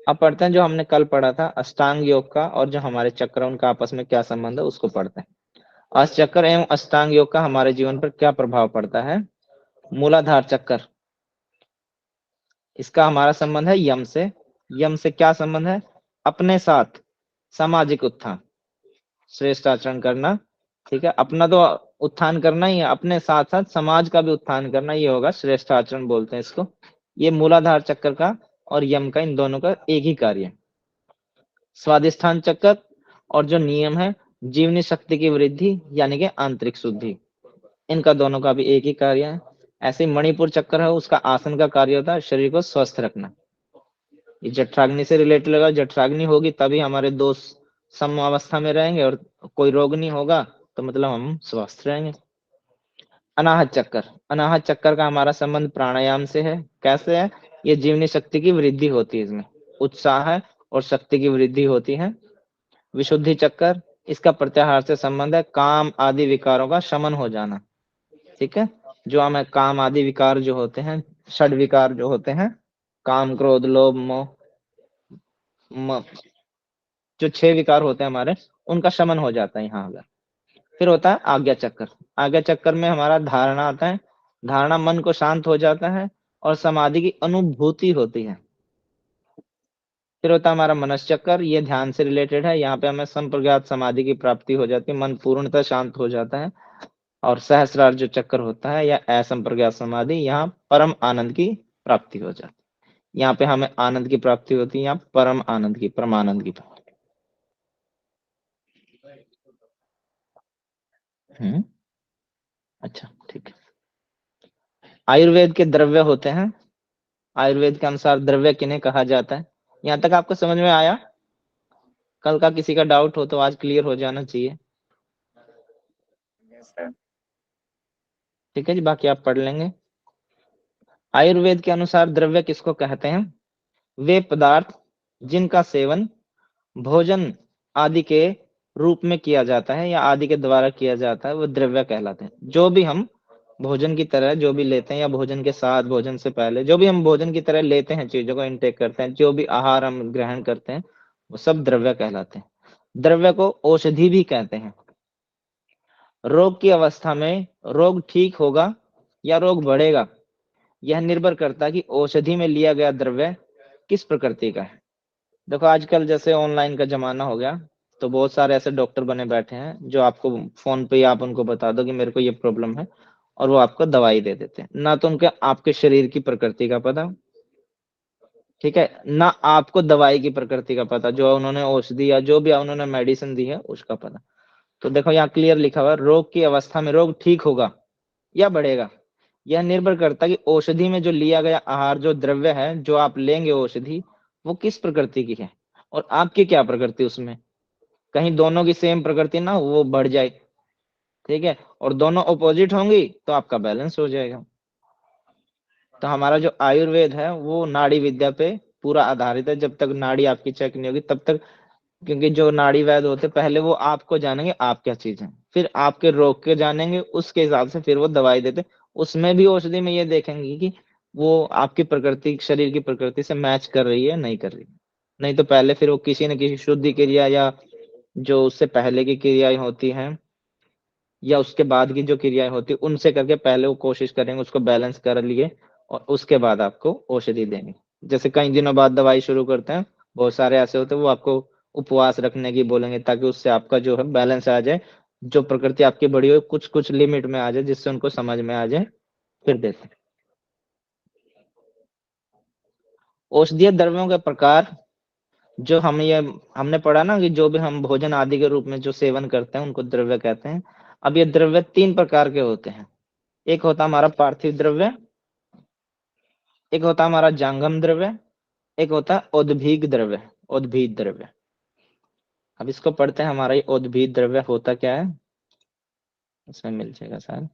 अब पढ़ते हैं जो हमने कल पढ़ा था अष्टांग योग का, और जो हमारे चक्र उनका आपस में क्या संबंध है उसको पढ़ते हैं। अष्टचक्र एवं अष्टांग योग का हमारे जीवन पर क्या प्रभाव पड़ता है। मूलाधार चक्र, इसका हमारा संबंध है यम से। यम से क्या संबंध है, अपने साथ सामाजिक उत्थान, श्रेष्ठ आचरण करना। ठीक है, अपना तो उत्थान करना ही है, अपने साथ साथ समाज का भी उत्थान करना, ये होगा श्रेष्ठ आचरण बोलते हैं इसको। ये मूलाधार चक्र का और यम का, इन दोनों का एक ही कार्य है। स्वादिष्ठान चक्र और जो नियम है जीवनी शक्ति की वृद्धि यानी कि आंतरिक शुद्धि, इनका दोनों का भी एक ही कार्य है। ऐसे मणिपुर चक्र है, उसका आसन का कार्य होता है शरीर को स्वस्थ रखना। ये जठराग्नि से रिलेटेड लगा, जठराग्नि होगी तभी हमारे दोष सम अवस्था में रहेंगे, और कोई रोग नहीं होगा तो मतलब हम स्वस्थ रहेंगे। अनाहत चक्कर, अनाहत चक्कर का हमारा संबंध प्राणायाम से है। कैसे है, ये जीवनी शक्ति की वृद्धि होती है, इसमें उत्साह है और शक्ति की वृद्धि होती है। विशुद्धि चक्कर, इसका प्रत्याहार से संबंध है काम आदि विकारों का शमन हो जाना। ठीक है, जो हमें काम आदि विकार जो होते हैं, षड विकार जो होते हैं, काम क्रोध लोभ मोह, जो 6 विकार होते हैं हमारे, उनका शमन हो जाता है यहाँ अगर। फिर होता है आज्ञा चक्कर। आज्ञा चक्कर में हमारा धारणा आता है, धारणा मन को शांत हो जाता है और समाधि की अनुभूति होती है। फिर होता है हमारा मनस चक्कर, ये ध्यान से रिलेटेड है, यहाँ पे हमें संप्रज्ञात समाधि की प्राप्ति हो जाती है, मन पूर्णतः शांत हो जाता है। और सहस्रार जो चक्कर होता है या असंप्रज्ञात समाधि, यहाँ परम आनंद की प्राप्ति हो जाती है। यहाँ पे हमें आनंद की प्राप्ति होती है, यहाँ परम आनंद की, परमानंद की प्राप्ति। अच्छा ठीक है। आयुर्वेद के द्रव्य होते हैं, आयुर्वेद के अनुसार द्रव्य किन्हें कहा जाता है। यहाँ तक आपको समझ में आया। कल का किसी का डाउट हो तो आज क्लियर हो जाना चाहिए। ठीक है जी, बाकी आप पढ़ लेंगे। आयुर्वेद के अनुसार द्रव्य किसको कहते हैं, वे पदार्थ जिनका सेवन भोजन आदि के रूप में किया जाता है या आदि के द्वारा किया जाता है, वो द्रव्य कहलाते हैं। जो भी हम भोजन की तरह जो भी लेते हैं या भोजन के साथ, भोजन से पहले जो भी हम भोजन की तरह लेते हैं, चीजों को इनटेक करते हैं, जो भी आहार हम ग्रहण करते हैं, वो सब द्रव्य कहलाते हैं। द्रव्य को औषधि भी कहते हैं। रोग की अवस्था में रोग ठीक होगा या रोग बढ़ेगा, यह निर्भर करता है कि औषधि में लिया गया द्रव्य किस प्रकृति का है। देखो आजकल जैसे ऑनलाइन का जमाना हो गया, तो बहुत सारे ऐसे डॉक्टर बने बैठे हैं जो आपको फोन पे ही आप उनको बता दो कि मेरे को ये प्रॉब्लम है, और वो आपको दवाई दे देते हैं। ना तो उनके आपके शरीर की प्रकृति का पता, ठीक है, ना आपको दवाई की प्रकृति का पता, जो उन्होंने औषधि या जो भी उन्होंने मेडिसिन दी है उसका पता। तो देखो यहाँ क्लियर लिखा हुआ है, रोग की अवस्था में रोग ठीक होगा या बढ़ेगा, यह निर्भर करता है कि औषधि में जो लिया गया आहार, जो द्रव्य है जो आप लेंगे औषधि, वो किस प्रकृति की है और आपकी क्या प्रकृति उसमें। कहीं दोनों की सेम प्रकृति ना वो बढ़ जाए, ठीक है, और दोनों अपोजिट होंगी तो आपका बैलेंस हो जाएगा। तो हमारा जो आयुर्वेद है वो नाड़ी विद्या पे पूरा आधारित है। जब तक नाड़ी आपकी चेक नहीं होगी तब तक, क्योंकि जो नाड़ी वैद्य होते पहले वो आपको जानेंगे आप क्या चीज है, फिर आपके रोग के जानेंगे, उसके हिसाब से फिर वो दवाई देते। उसमें भी औषधि में ये देखेंगे कि वो आपकी प्रकृति, शरीर की प्रकृति से मैच कर रही है नहीं कर रही। नहीं तो पहले फिर वो किसी न किसी शुद्धि क्रिया या जो उससे पहले की क्रियाएं होती हैं या उसके बाद की जो क्रियाएं होती है उनसे करके पहले वो कोशिश करेंगे उसको बैलेंस कर लिए, और उसके बाद आपको औषधि देंगे। जैसे कई दिनों बाद दवाई शुरू करते हैं, बहुत सारे ऐसे होते हैं वो आपको उपवास रखने की बोलेंगे ताकि उससे आपका जो है बैलेंस आ जाए, जो प्रकृति आपकी बड़ी हो कुछ कुछ लिमिट में आ जाए, जिससे उनको समझ में आ जाए, फिर देते हैं। औषधीय द्रव्यों के प्रकार, जो हमने पढ़ा ना कि जो भी हम भोजन आदि के रूप में जो सेवन करते हैं उनको द्रव्य कहते हैं। अब ये द्रव्य 3 प्रकार के होते हैं। एक होता है हमारा पार्थिव द्रव्य, एक होता है हमारा जांगम द्रव्य, एक होता है औद्भिक द्रव्य, उद्भिद द्रव्य। अब इसको पढ़ते हैं। हमारा ये उद्भिद द्रव्य होता क्या है, इसमें मिल जाएगा सर।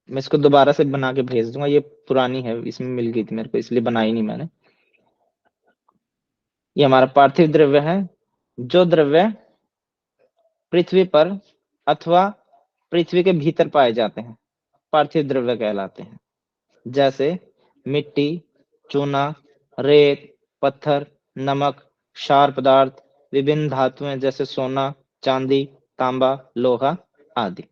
मैं इसको दोबारा से बना के भेज दूंगा, ये पुरानी है, इसमें मिल गई थी मेरे को, इसलिए बनाई नहीं मैंने। ये हमारा पार्थिव द्रव्य है। जो द्रव्य पृथ्वी पर अथवा पृथ्वी के भीतर पाए जाते हैं पार्थिव द्रव्य कहलाते हैं। जैसे मिट्टी, चूना, रेत, पत्थर, नमक, क्षार पदार्थ, विभिन्न धातुएं जैसे सोना, चांदी, तांबा, लोहा आदि।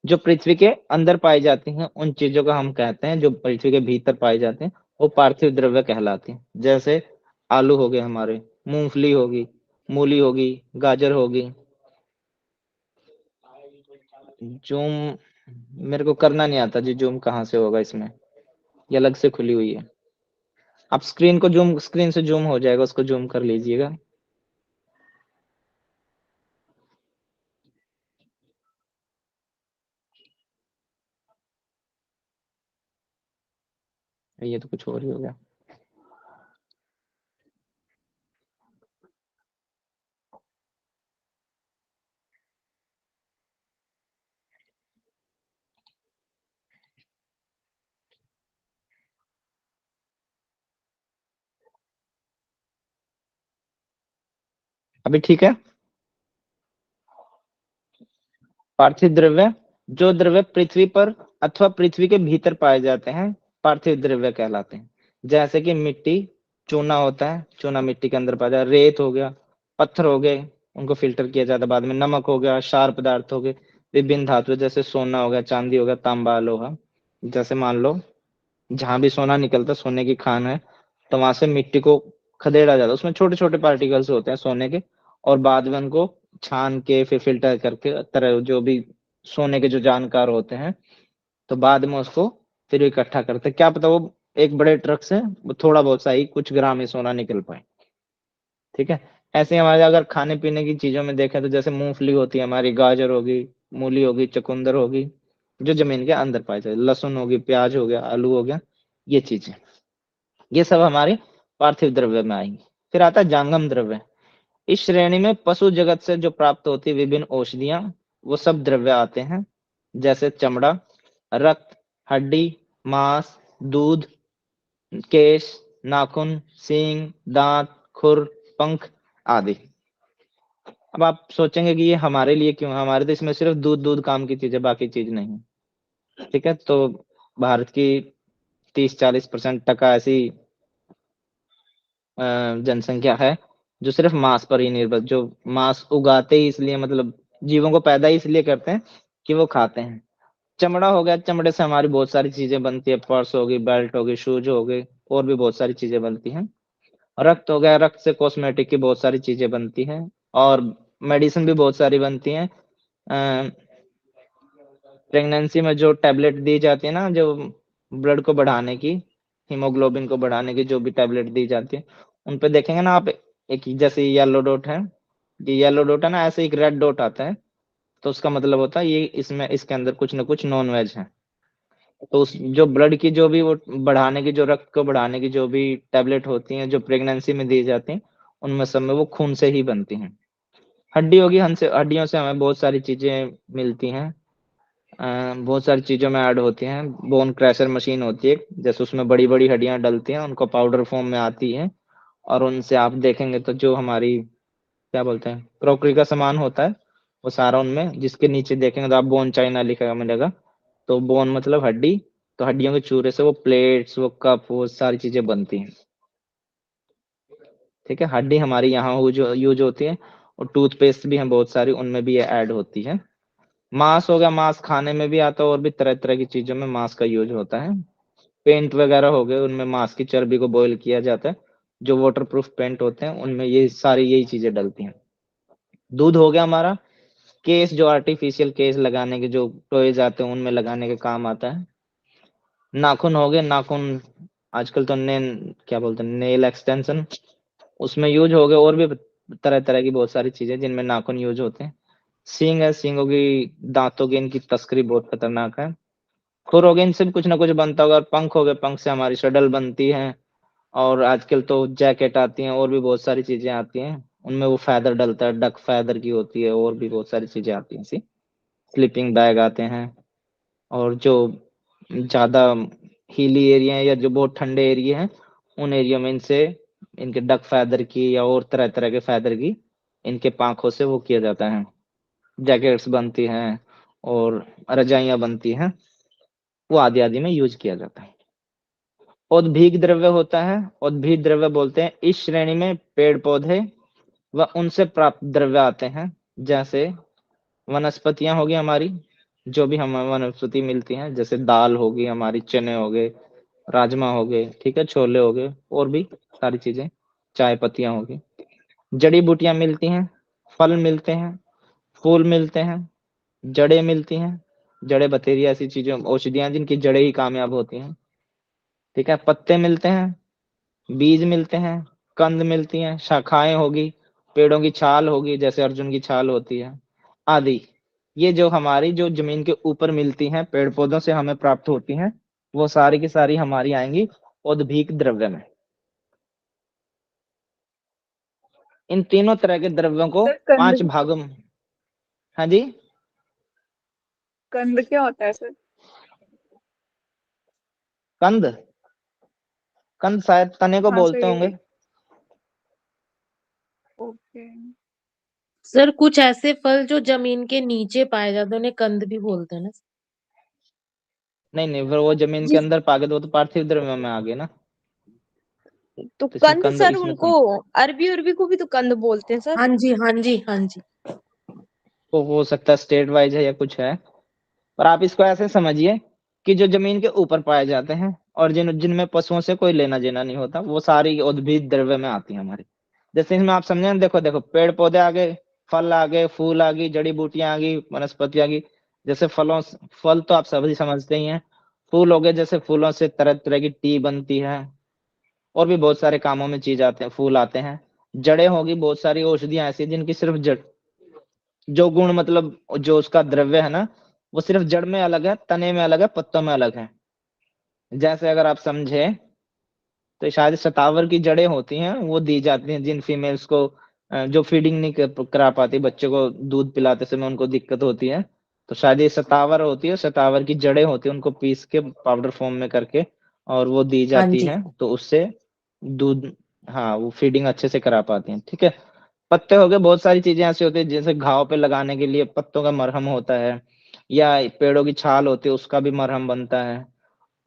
जो पृथ्वी के अंदर पाई जाती हैं उन चीजों को हम कहते हैं, जो पृथ्वी के भीतर पाए जाते हैं वो पार्थिव द्रव्य कहलाते हैं। जैसे आलू हो गए हमारे, मूंगफली होगी, मूली होगी, गाजर होगी। जूम मेरे को करना नहीं आता जी, जूम कहाँ से होगा इसमें, ये अलग से खुली हुई है। आप स्क्रीन से जूम हो जाएगा, उसको जूम कर लीजिएगा। ये तो कुछ और ही हो गया। अभी ठीक है। पार्थिव द्रव्य, जो द्रव्य पृथ्वी पर अथवा पृथ्वी के भीतर पाए जाते हैं पार्थिव द्रव्य कहलाते हैं। जैसे कि मिट्टी, चूना होता है, चूना मिट्टी के अंदर पाया जाता है। रेत हो गया, पत्थर हो गए, उनको फिल्टर किया जाता है बाद में। नमक हो गया, क्षार पदार्थ हो गए, विभिन्न धातु जैसे सोना हो गया, चांदी हो गया, तांबा, लोहा। जैसे मान लो जहां भी सोना निकलता, सोने की खान है, तो वहां से मिट्टी को खदेड़ा जाता है, उसमें छोटे छोटे पार्टिकल्स होते हैं सोने के, और बाद में उनको छान के फिर फिल्टर करके तरह जो भी सोने के जो जानकार होते हैं, तो बाद में उसको फिर इकट्ठा करते हैं। क्या पता वो एक बड़े ट्रक से वो थोड़ा बहुत सा ही कुछ ग्राम ही सोना निकल पाए। ठीक है। ऐसे ही हमारे अगर खाने पीने की चीजों में देखें तो जैसे मूंगफली होती है हमारी, गाजर होगी, मूली होगी, चुकंदर होगी, जो जमीन के अंदर पाई जाती है, लहसुन होगी, प्याज हो गया, आलू हो गया, ये चीजें, ये सब हमारे पार्थिव द्रव्य में आएंगी। फिर आता है जांगम द्रव्य। इस श्रेणी में पशु जगत से जो प्राप्त होती है विभिन्न औषधियां, वो सब द्रव्य आते हैं। जैसे चमड़ा, रक्त, हड्डी, मांस, दूध, केश, नाखून, सींग, दांत, खुर, पंख आदि। अब आप सोचेंगे कि ये हमारे लिए क्यों है, हमारे तो इसमें सिर्फ दूध दूध काम की चीज है, बाकी चीज नहीं। ठीक है। तो भारत की 30-40% टका ऐसी जनसंख्या है जो सिर्फ मांस पर ही निर्भर, जो मांस उगाते ही इसलिए, मतलब जीवों को पैदा ही इसलिए करते हैं कि वो खाते हैं। चमड़ा हो गया, चमड़े से हमारी बहुत सारी चीजें बनती है, पर्स होगी, बेल्ट होगी, शूज हो गए, और भी बहुत सारी चीजें बनती हैं। रक्त हो गया, रक्त से कॉस्मेटिक की बहुत सारी चीजें बनती हैं, और मेडिसिन भी बहुत सारी बनती हैं। प्रेगनेंसी में जो टैबलेट दी जाती है ना, जो ब्लड को बढ़ाने की, हीमोग्लोबिन को बढ़ाने की जो भी टैबलेट दी जाती है, उन पे देखेंगे ना आप, एक जैसे येलो डॉट है, ये येलो डॉट है ना, ऐसे एक रेड डॉट आता है, तो उसका मतलब होता है ये इसमें इसके अंदर कुछ ना कुछ नॉन वेज है। तो उस जो ब्लड की जो भी वो बढ़ाने की, जो रक्त को बढ़ाने की जो भी टैबलेट होती हैं जो प्रेगनेंसी में दी जाती हैं, उनमें सब में वो खून से ही बनती हैं। हड्डी होगी, हमसे हड्डियों से हमें बहुत सारी चीजें मिलती हैं, बहुत सारी चीजों में ऐड होती हैं। बोन क्रैशर मशीन होती है, जैसे उसमें बड़ी बड़ी हड्डियां डलती हैं, उनको पाउडर फॉर्म में आती है, और उनसे आप देखेंगे तो जो हमारी क्या बोलते हैं क्रोकरी का सामान होता है, वो सारा उनमें, जिसके नीचे देखेंगे तो आप बोन चाइना लिखा मिलेगा, तो बोन मतलब हड्डी, तो हड्डियों के चूरे से वो प्लेट्स, वो कप, वो सारी चीजें बनती हैं। ठीक है। हड्डी हमारी यहाँ यूज होती है, और टूथपेस्ट भी हैं बहुत सारी, उनमें भी ये ऐड होती है। मांस हो गया, मांस खाने में भी आता है, और भी तरह तरह की चीजों में मांस का यूज होता है। पेंट वगैरह हो गए, उनमें मांस की चर्बी को बॉईल किया जाता है। जो वाटर प्रूफ पेंट होते हैं उनमें ये सारी यही चीजें डलती हैं। दूध हो गया हमारा, केस, जो आर्टिफिशियल केस लगाने के जो टॉयज आते हैं उनमें लगाने के काम आता है। नाखून हो गए, नाखून आजकल तो क्या बोलते हैं, नेल एक्सटेंशन, उसमें यूज हो गए। और भी तरह तरह की बहुत सारी चीजें जिनमें नाखून यूज होते हैं। सींग है, सींगों की, दांतों की, इनकी तस्करी बहुत खतरनाक है। खुर हो गए, इनसे भी कुछ ना कुछ बनता होगा। और पंख हो गए, पंख से हमारी शटल बनती है। और आजकल तो जैकेट आती हैं, और भी बहुत सारी चीजें आती हैं, उनमें वो फैदर डलता है, डक फैदर की होती है, और भी बहुत सारी चीजें आती हैं ऐसी। स्लीपिंग बैग आते हैं। और जो ज्यादा हिली एरिया है या जो बहुत ठंडे एरिया है, उन एरिया में इनसे, इनके डक फैदर की या और तरह तरह के फैदर की इनके पांखों से वो किया जाता है। जैकेट्स बनती हैं और रजाइयां बनती हैं, वो आदि आदि में यूज किया जाता है। उद्भिद द्रव्य होता है, उद्भिद द्रव्य बोलते हैं इस श्रेणी में पेड़ पौधे व उनसे प्राप्त द्रव्य आते हैं। जैसे वनस्पतियां होगी हमारी, जो भी हमें वनस्पति मिलती हैं, जैसे दाल होगी हमारी, चने हो गए, राजमा हो गए, ठीक है, छोले हो गए, और भी सारी चीजें, चाय पत्तियां होगी। जड़ी बूटियां मिलती हैं, फल मिलते हैं, फूल मिलते हैं, जड़ें मिलती हैं। जड़ें बतेरी ऐसी चीजें, औषधियां जिनकी जड़ें ही कामयाब होती हैं, ठीक है। पत्ते मिलते हैं, बीज मिलते हैं, कंद मिलती हैं, शाखाएं होगी, पेड़ों की छाल होगी, जैसे अर्जुन की छाल होती है, आदि। ये जो हमारी जो जमीन के ऊपर मिलती हैं, पेड़ पौधों से हमें प्राप्त होती हैं, वो सारी की सारी हमारी आएंगी उद्भिद द्रव्य में। इन तीनों तरह के द्रव्यों को सर कंद, 5 भागों में। हाँ जी, कंद क्या होता है सर? कंद, कंद शायद तने को हाँ सर, बोलते होंगे। यही। ओके। सर कुछ ऐसे फल जो जमीन के नीचे पाए जाते हैं उन्हें कंद भी बोलते हैं ना? नहीं नहीं, फिर वो जमीन के जिस अंदर पाके तो वो तो पार्थिव द्रव्य में आ गए ना, तो तो इसमें कंद कंद, सर इसमें उनको कम। अरबी अरबी को भी तो कंद बोलते हैं सर। हाँ जी, हाँ जी, हाँ जी। तो हो सकता है स्टेट वाइज है या कुछ है, पर आप इसको ऐसे समझिए कि जो जमीन के ऊपर पाए जाते हैं और जिनमें पशुओं से कोई लेना देना नहीं होता, वो सारी उद्भिद द्रव्य में आती है हमारी। जैसे इसमें आप समझे ना, देखो देखो, पेड़ पौधे आ गए, फल आ गए, फूल आ गई, जड़ी बूटियां आ गई, वनस्पति आ गई। जैसे फल तो आप सभी समझते ही हैं। फूल हो गए, जैसे फूलों से तरह तरह की टी बनती है, और भी बहुत सारे कामों में चीज आते हैं, फूल आते हैं। जड़ें होगी, बहुत सारी औषधियां ऐसी जिनकी सिर्फ जड़, जो गुण मतलब जो उसका द्रव्य है ना, वो सिर्फ जड़ में अलग है, तने में अलग है, पत्तों में अलग है। जैसे अगर आप समझे, तो शायद शतावर की जड़ें होती हैं, वो दी जाती हैं जिन फीमेल्स को जो फीडिंग नहीं करा पाती, बच्चे को दूध पिलाते समय उनको दिक्कत होती है, तो शायद ये शतावर होती है, शतावर की जड़ें होती है, उनको पीस के पाउडर फॉर्म में करके और वो दी हाँ जाती जी। है, तो उससे दूध, हाँ, वो फीडिंग अच्छे से करा पाती हैं, ठीक है। पत्ते हो गए, बहुत सारी चीजें ऐसी होती है, जैसे घाव पे लगाने के लिए पत्तों का मरहम होता है, या पेड़ों की छाल होती है, उसका भी मरहम बनता है।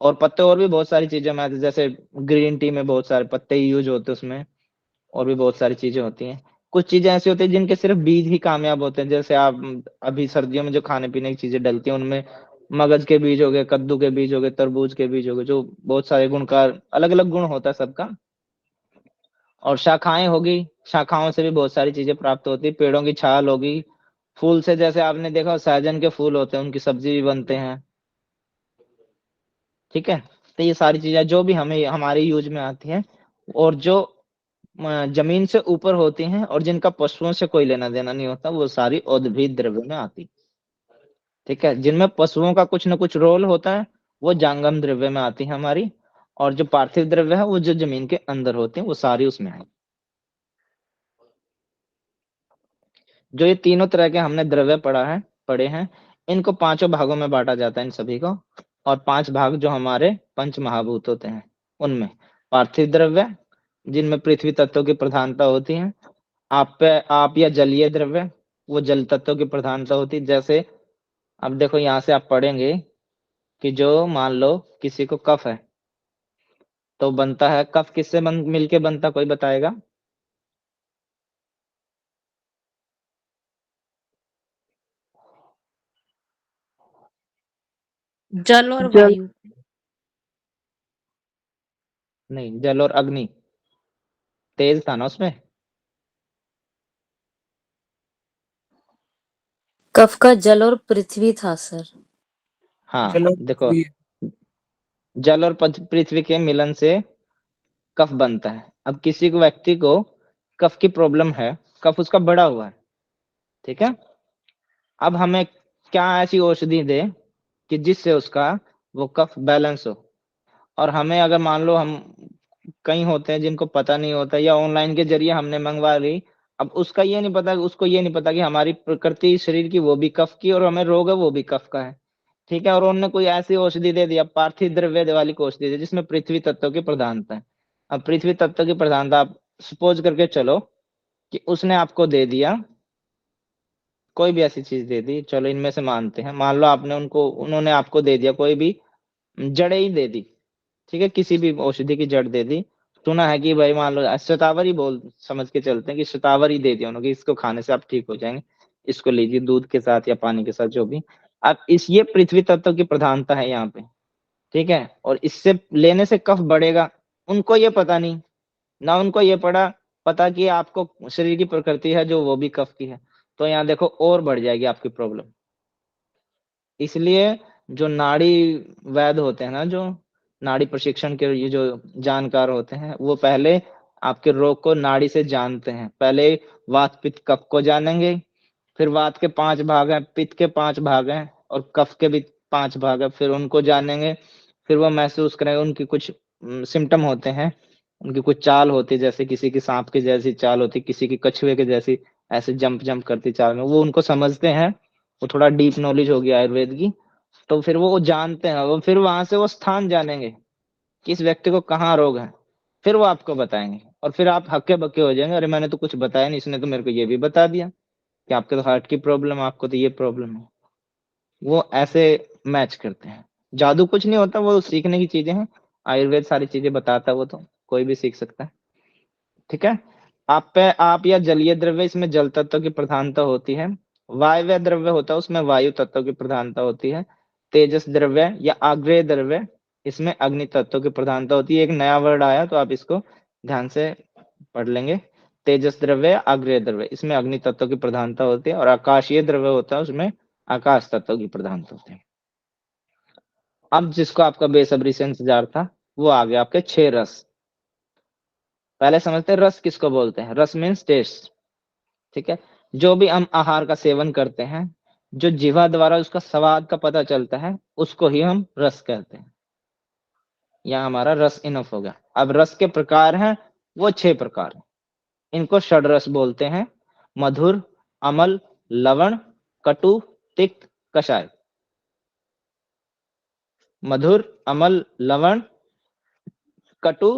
और पत्ते और भी बहुत सारी चीजें में आती है, जैसे ग्रीन टी में बहुत सारे पत्ते ही यूज होते हैं उसमें, और भी बहुत सारी चीजें होती हैं। कुछ चीजें ऐसी होती है जिनके सिर्फ बीज ही कामयाब होते हैं, जैसे आप अभी सर्दियों में जो खाने पीने की चीजें डलती हैं, उनमें मगज के बीज हो गए, कद्दू के बीज हो गए, तरबूज के बीज हो गए, जो बहुत सारे गुणकार, अलग अलग गुण होता है सबका। और शाखाएं होगी, शाखाओं से भी बहुत सारी चीजें प्राप्त होती है। पेड़ों की छाल होगी, फूल से जैसे आपने देखा सहजन के फूल होते हैं, उनकी सब्जी भी बनते हैं, ठीक है। तो ये सारी चीजें जो भी हमें हमारे यूज में आती हैं, और जो जमीन से ऊपर होती हैं और जिनका पशुओं से कोई लेना देना नहीं होता, वो सारी उद्भिद द्रव्य में आती, ठीक है। जिनमें पशुओं का कुछ ना कुछ रोल होता है, वो जांगम द्रव्य में आती है हमारी। और जो पार्थिव द्रव्य है, वो जो जमीन के अंदर होते हैं, वो सारी उसमें आएंगे। जो ये तीनों तरह के हमने द्रव्य पढ़े हैं, इनको 5 भागों में बांटा जाता है इन सभी को। और 5 भाग जो हमारे पंच महाभूत होते हैं, उनमें पार्थिव द्रव्य, जिनमें पृथ्वी तत्वों की प्रधानता होती है। आप या जलीय द्रव्य, वो जल तत्वों की प्रधानता होती है। जैसे अब देखो, यहाँ से आप पढ़ेंगे कि जो मान लो किसी को कफ है, तो बनता है, कफ किससे मिलके बनता, कोई बताएगा? जल और जल। वायु। नहीं, जल और अग्नि, तेज था ना उसमें। कफ का जल और पृथ्वी था सर। हाँ चलो देखो, जल और पृथ्वी के मिलन से कफ बनता है। अब किसी को व्यक्ति को कफ की प्रॉब्लम है, कफ उसका बढ़ा हुआ है, ठीक है। अब हमें क्या ऐसी औषधि दे कि जिससे उसका वो कफ बैलेंस हो। और हमें अगर मान लो हम कई होते हैं जिनको पता नहीं होता, या ऑनलाइन के जरिए हमने मंगवा ली, अब उसका ये नहीं पता, उसको ये नहीं पता कि हमारी प्रकृति शरीर की वो भी कफ की और हमें रोग है वो भी कफ का है, ठीक है। और उन्होंने कोई ऐसी औषधि दे दिया, पार्थिव द्रव्य वाली को औषधि दी जिसमें पृथ्वी तत्व की प्रधानता है। अब पृथ्वी तत्व की प्रधानता आप सपोज करके चलो कि उसने आपको दे दिया, कोई भी ऐसी चीज दे दी, चलो इनमें से मानते हैं, मान लो आपने उन्होंने आपको दे दिया कोई भी जड़े ही दे दी, ठीक है, किसी भी औषधि की जड़ दे दी। सुना है कि भाई मान लो शतावरी बोल समझ के चलते हैं कि शतावरी दे दिया उन्होंने, इसको खाने से आप ठीक हो जाएंगे, इसको लीजिए दूध के साथ या पानी के साथ जो भी। अब ये पृथ्वी तत्व की प्रधानता है यहाँ पे, ठीक है। और इससे लेने से कफ बढ़ेगा, उनको ये पता नहीं, ना उनको ये पता कि आपको शरीर की प्रकृति है जो वो भी कफ की है, तो यहाँ देखो और बढ़ जाएगी आपकी प्रॉब्लम। इसलिए जो नाड़ी वैद्य होते हैं ना, जो नाड़ी प्रशिक्षण के ये जो जानकार होते हैं, वो पहले आपके रोग को नाड़ी से जानते हैं। पहले वात पित्त कफ को जानेंगे, फिर वात के 5 भाग हैं, पित्त के 5 भाग हैं और कफ के भी 5 भाग हैं, फिर उनको जानेंगे। फिर वो महसूस करेंगे, उनकी कुछ सिम्टम होते हैं, उनकी कुछ चाल होती है, जैसे किसी की सांप की जैसी चाल होती, किसी की कछुए के जैसी ऐसे जंप जंप करती चाल में, वो उनको समझते हैं। वो थोड़ा डीप नॉलेज होगी आयुर्वेद की, तो फिर वो जानते हैं, वो फिर वहां से वो स्थान जानेंगे कि इस व्यक्ति को कहाँ रोग है, फिर वो आपको बताएंगे। और फिर आप हक्के बक्के हो जाएंगे, अरे मैंने तो कुछ बताया नहीं, इसने तो मेरे को ये भी बता दिया कि आपके तो हार्ट की प्रॉब्लम, आपको तो ये प्रॉब्लम है। वो ऐसे मैच करते हैं। जादू कुछ नहीं होता, वो सीखने की चीजें हैं। आयुर्वेद सारी चीजें बताता है, वो तो कोई भी सीख सकता है, ठीक है। आप या जलीय द्रव्य, इसमें जल तत्व की प्रधानता होती है। वायव्य द्रव्य होता है, उसमें वायु तत्व की प्रधानता होती है। तेजस द्रव्य या आग्नेय द्रव्य, इसमें अग्नि तत्व की प्रधानता होती है। एक नया वर्ड आया तो आप इसको ध्यान से पढ़ लेंगे। तेजस द्रव्य, आग्नेय द्रव्य, इसमें अग्नि तत्व की प्रधानता होती है। और आकाशीय द्रव्य होता है, उसमें आकाश तत्व की प्रधानता होती है। अब जिसको आपका बेसब्री से इंतजार था, वो आ गया आपके 6 रस। पहले समझते हैं रस किसको बोलते हैं। रस मीन्स टेस्ट, ठीक है। जो भी हम आहार का सेवन करते हैं, जो जीवा द्वारा उसका स्वाद का पता चलता है, उसको ही हम रस कहते हैं। यहाँ हमारा रस इनफ हो गया। अब रस के प्रकार हैं, वो 6 प्रकार हैं। इनको षड्रस बोलते हैं। मधुर, अमल, लवण, कटु, तिक्त, कषाय। मधुर, अमल, लवण, कटु,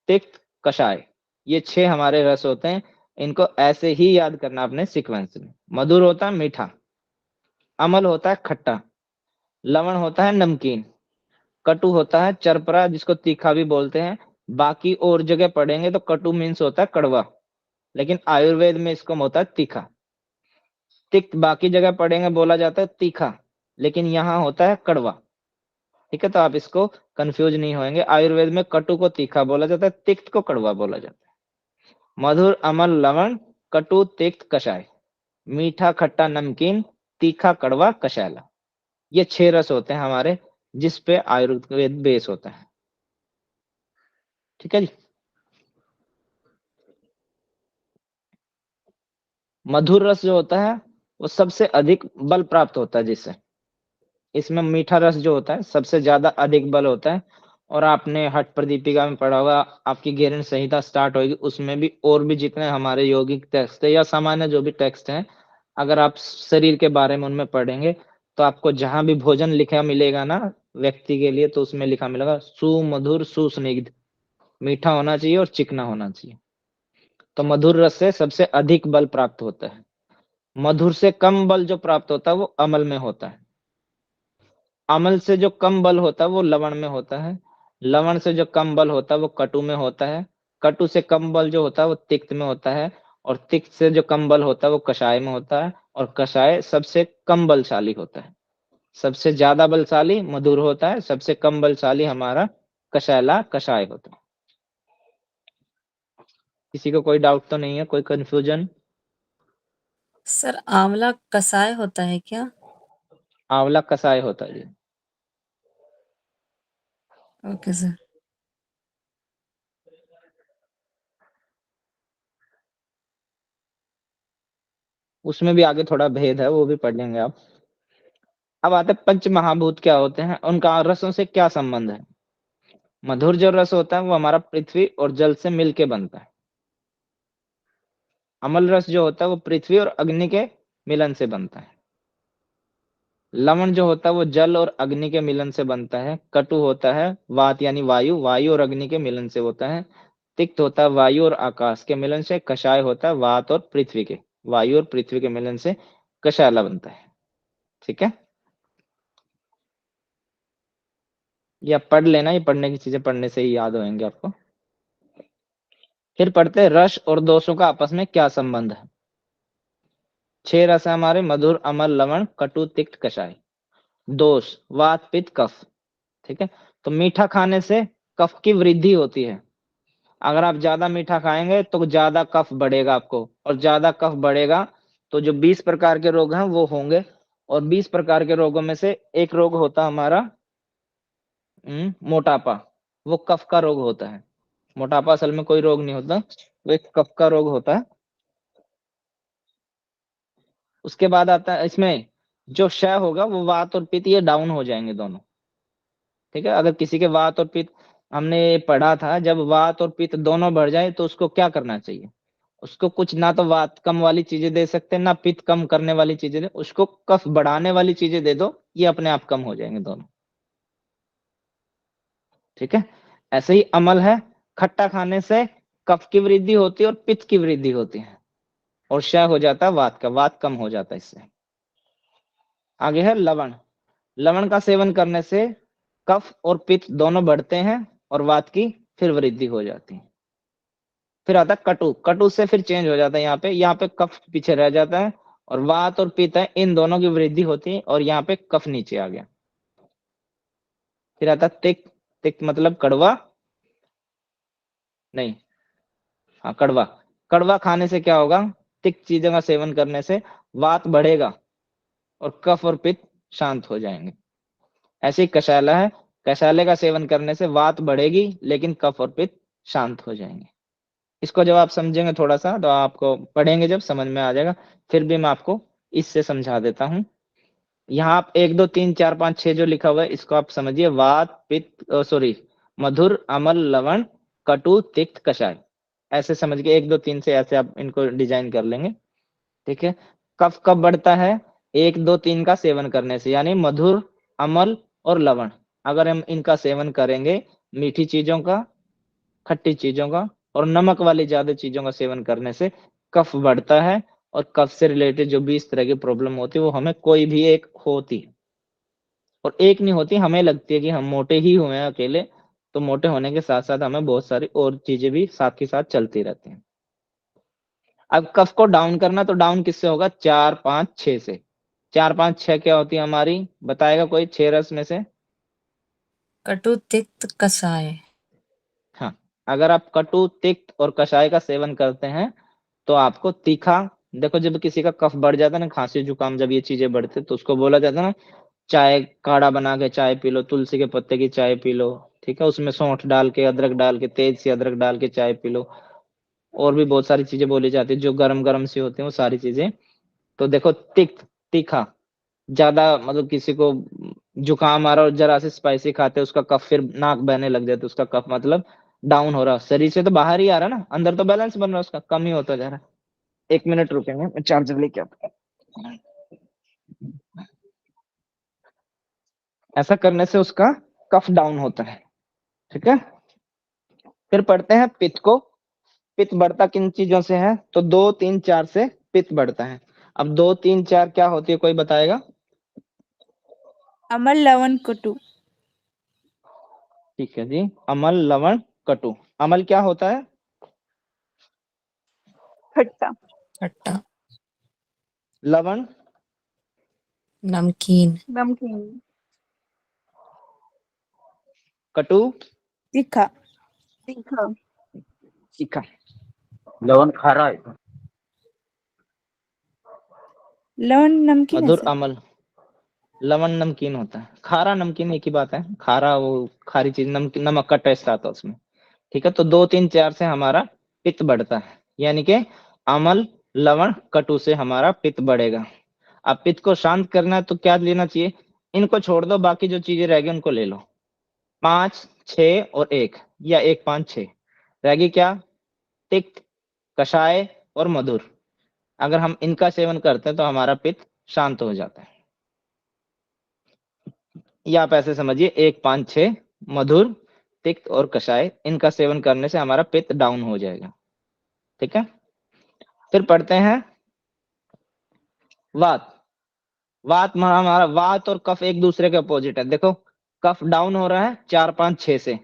तिक्त, कषाय, ये 6 हमारे रस होते हैं। इनको ऐसे ही याद करना अपने सीक्वेंस में। मधुर होता है मीठा, अमल होता है खट्टा, लवण होता है नमकीन, कटु होता है चरपरा जिसको तीखा भी बोलते हैं। बाकी और जगह पढ़ेंगे तो कटु मीन्स होता है कड़वा, लेकिन आयुर्वेद में इसको होता है तीखा। तिक्त बाकी जगह पढ़ेंगे बोला जाता है तीखा, लेकिन यहाँ होता है कड़वा, ठीक है। तो आप इसको कंफ्यूज नहीं होंगे। आयुर्वेद में कटु को तीखा बोला जाता है, तिक्त को कड़वा बोला जाता है। मधुर, अमल, लवण, कटु, तिक्त, कषाय, मीठा, खट्टा, नमकीन, तीखा, कड़वा, कषैला, ये 6 रस होते हैं हमारे, जिस पे आयुर्वेद बेस होता है, ठीक है जी। मधुर रस जो होता है वो सबसे अधिक बल प्राप्त होता है जिससे। इसमें मीठा रस जो होता है सबसे ज्यादा अधिक बल होता है। और आपने हठ प्रदीपिका में पढ़ा होगा, आपकी गेरण संहिता स्टार्ट होगी, उसमें भी और भी जितने हमारे यौगिक टेक्स्ट है या सामान्य जो भी टेक्स्ट हैं, अगर आप शरीर के बारे में उनमें पढ़ेंगे तो आपको जहां भी भोजन लिखा मिलेगा ना व्यक्ति के लिए, तो उसमें लिखा मिलेगा सुमधुर सुस्निग्ध, मीठा होना चाहिए और चिकना होना चाहिए। तो मधुर रस से सबसे अधिक बल प्राप्त होता है। मधुर से कम बल जो प्राप्त होता है वो अमल में होता है। अमल से जो कम बल होता है वो लवण में होता है। लवण से जो कम बल होता है वो कटु में होता है। कटु से कम बल जो होता है वो तिक्त में होता है। और तिक्त से जो कम बल होता है वो कषाय में होता है। और कषाय सबसे कम बलशाली होता है। सबसे ज्यादा बलशाली मधुर होता है, सबसे कम बलशाली हमारा कषैला कषाय होता है। किसी को कोई डाउट तो नहीं है, कोई कंफ्यूजन? सर आंवला कसाय होता है क्या? आंवला कषाय होता है जी। Okay sir. उसमें भी आगे थोड़ा भेद है, वो भी पढ़ लेंगे आप। अब आते पंच महाभूत क्या होते हैं, उनका रसों से क्या संबंध है। मधुर जो रस होता है वो हमारा पृथ्वी और जल से मिलके बनता है। अमल रस जो होता है वो पृथ्वी और अग्नि के मिलन से बनता है। लवण जो होता है वो जल और अग्नि के मिलन से बनता है। कटु होता है वात यानी वायु, वायु और अग्नि के मिलन से होता है। तिक्त होता है वायु और आकाश के मिलन से। कषाय होता है वात और पृथ्वी के, वायु और पृथ्वी के मिलन से कषायला बनता है। ठीक है, या पढ़ लेना, ये पढ़ने की चीजें पढ़ने से ही याद होंगे आपको। फिर पढ़ते हैं रस और दोषों का आपस में क्या संबंध है। 6 रस है हमारे, मधुर अमल लवण कटु तिक्त कषाय। दोष वात पित्त कफ। ठीक है, तो मीठा खाने से कफ की वृद्धि होती है। अगर आप ज्यादा मीठा खाएंगे तो ज्यादा कफ बढ़ेगा आपको, और ज्यादा कफ बढ़ेगा तो जो 20 प्रकार के रोग हैं वो होंगे। और 20 प्रकार के रोगों में से एक रोग होता हमारा मोटापा। वो कफ का रोग होता है। मोटापा असल में कोई रोग नहीं होता, वो एक कफ का रोग होता है। उसके बाद आता है इसमें जो क्षय होगा वो वात और पित्त, ये डाउन हो जाएंगे दोनों। ठीक है, अगर किसी के वात और पित्त, हमने पढ़ा था जब वात और पित्त दोनों बढ़ जाए तो उसको क्या करना चाहिए। उसको कुछ ना तो वात कम वाली चीजें दे सकते हैं, ना पित्त कम करने वाली चीजें दे, उसको कफ बढ़ाने वाली चीजें दे दो, ये अपने आप कम हो जाएंगे दोनों। ठीक है, ऐसे ही अमल है, खट्टा खाने से कफ की वृद्धि होती है और पित्त की वृद्धि होती है, और क्षय हो जाता है वात का, वात कम हो जाता है इससे। आगे है लवण। लवण का सेवन करने से कफ और पित्त दोनों बढ़ते हैं और वात की फिर वृद्धि हो जाती है। फिर आता है कटु। कटु से फिर चेंज हो जाता है, यहाँ पे कफ पीछे रह जाता है और वात और पित्त है, इन दोनों की वृद्धि होती है और यहाँ पे कफ नीचे आ गया। फिर आता है तिक्त। तिक्त मतलब कड़वा, नहीं, हाँ कड़वा। कड़वा खाने से क्या होगा, तिक्त चीजों का सेवन करने से वात बढ़ेगा और कफ और पित्त शांत हो जाएंगे। ऐसे ही कषायला है, कषायले का सेवन करने से वात बढ़ेगी लेकिन कफ और पित्त शांत हो जाएंगे। इसको जब आप समझेंगे थोड़ा सा तो आपको पढ़ेंगे जब समझ में आ जाएगा, फिर भी मैं आपको इससे समझा देता हूँ। यहाँ आप 1 2 3 4 5 6 जो लिखा हुआ है इसको आप समझिए। वात पित्त सॉरी मधुर अमल लवण कटु तिक्त कषाय, ऐसे समझ के 1 2 3 से ऐसे आप इनको डिजाइन कर लेंगे। ठीक है, कफ कब बढ़ता है, 1 2 3 का सेवन करने से, यानी मधुर अमल और लवण। अगर हम इनका सेवन करेंगे, मीठी चीजों का, खट्टी चीजों का और नमक वाली ज्यादा चीजों का सेवन करने से कफ बढ़ता है, और कफ से रिलेटेड जो भी इस तरह की प्रॉब्लम होती है वो हमें कोई भी एक होती है, और एक नहीं होती, हमें लगती है कि हम मोटे ही हुए हैं अकेले, तो मोटे होने के साथ साथ हमें बहुत सारी और चीजें भी साथ के साथ चलती रहती हैं। अब कफ को डाउन करना, तो डाउन किससे होगा, 4 5 6 से। 4 5 6 क्या होती है हमारी, बताएगा कोई 6 रस में से। कटु तिक्त कषाय। हाँ, अगर आप कटु तिक्त और कषाय का सेवन करते हैं तो आपको तीखा, देखो जब किसी का कफ बढ़ जाता है ना, खांसी जुकाम, जब ये चीजें बढ़ते तो उसको बोला जाता है ना, चाय काढ़ा बना के चाय पी लो, तुलसी के पत्ते की चाय पी लो। ठीक है, उसमें सौंठ डाल के, अदरक डाल के, तेज सी अदरक डाल के चाय पी लो। और भी बहुत सारी चीजें बोली जाती है जो गरम गरम सी होती है, वो सारी चीजें। तो देखो तिक्त, तीखा ज्यादा, मतलब किसी को जुकाम आ रहा और जरा से स्पाइसी खाते उसका कफ, फिर नाक बहने लग जाता है, उसका कफ मतलब डाउन हो रहा, शरीर से तो बाहर ही आ रहा ना, अंदर तो बैलेंस बन रहा, उसका कम ही होता जा रहा है। 1 मिनट रुकेंगे, मैं चार्जर लेके आता हूं। ऐसा करने से उसका कफ डाउन होता है। ठीक है, फिर पढ़ते हैं पित्त को। पित्त बढ़ता किन चीजों से है, तो 2 3 4 से पित्त बढ़ता है। अब 2 3 4 क्या होती है, कोई बताएगा। अमल लवण कटु। ठीक है जी, अमल लवण कटु। अमल क्या होता है, खट्टा। खट्टा। लवण नमकीन। नमकीन। कटु तीखा। तीखा। तीखा। लवण खारा है। लवण नमकीन है मधुर सर। अमल, लवण नमकीन होता है, खारा नमकीन एक ही बात है, खारा वो खारी चीज, नमक का टेस्ट आता है उसमें। ठीक है, तो 2 3 4 से हमारा पित्त बढ़ता है, यानी कि अम्ल लवण कटु से हमारा पित्त बढ़ेगा। अब पित्त को शांत करना है तो क्या लेना चाहिए, इनको छोड़ दो, बाकी जो चीजें रह गई उनको ले लो। 5 6 और 1 या 1 5 6 रहेगी क्या, तिक्त, कषाय और मधुर। अगर हम इनका सेवन करते हैं तो हमारा पित्त शांत हो जाता है। या आप ऐसे समझिए 1 5 6 मधुर, तिक्त और कषाय, इनका सेवन करने से हमारा पित्त डाउन हो जाएगा। ठीक है, फिर पढ़ते हैं वात। वात में हमारा वात और कफ एक दूसरे के अपोजिट है। देखो कफ डाउन हो रहा है 4 5 6 से,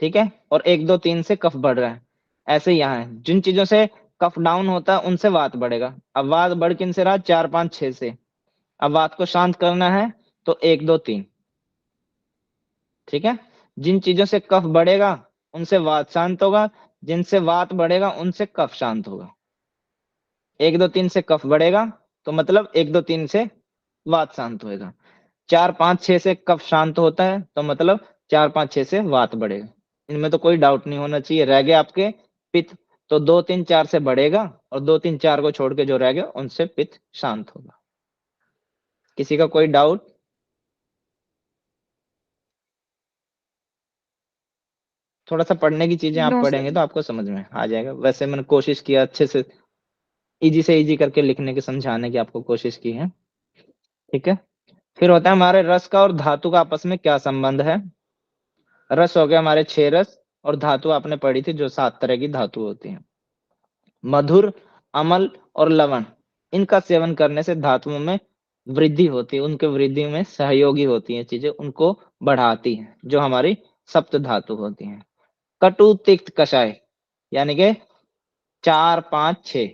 ठीक है, और 1 2 3 से कफ बढ़ रहा है। ऐसे यहाँ है, जिन चीजों से कफ डाउन होता है उनसे वात बढ़ेगा। अब वात बढ़ किन से रहा, 4 5 6 से। अब वात को शांत करना है तो 1 2 3। ठीक है, जिन चीजों से कफ बढ़ेगा उनसे वात शांत होगा, जिनसे वात बढ़ेगा उनसे कफ शांत होगा। 1 2 3 से कफ बढ़ेगा तो मतलब 1 2 3 से वात शांत होएगा। 4 5 6 से कफ शांत होता है तो मतलब 4 5 6 से वात बढ़ेगा। इनमें तो कोई डाउट नहीं होना चाहिए। रह गए आपके पित्त, तो 2 3 4 से बढ़ेगा और 2 3 4 को छोड़ के जो रह गए उनसे पित्त शांत होगा। किसी का कोई डाउट? थोड़ा सा पढ़ने की चीजें आप नो पढ़ेंगे सर। तो आपको समझ में आ जाएगा। वैसे मैंने कोशिश किया अच्छे से इजी करके लिखने की, समझाने की आपको कोशिश की है। ठीक है, फिर होता है हमारे रस का और धातु का आपस में क्या संबंध है। रस हो गया हमारे 6 रस, और धातु आपने पढ़ी थी जो 7 तरह की धातु होती हैं। मधुर, अम्ल और लवण, इनका सेवन करने से धातुओं में वृद्धि होती है, उनके वृद्धि में सहयोगी होती हैं चीजें, उनको बढ़ाती हैं, जो हमारी सप्त धातु होती हैं। कटु, तिक्त, कषाय, यानी कि 4 5 6,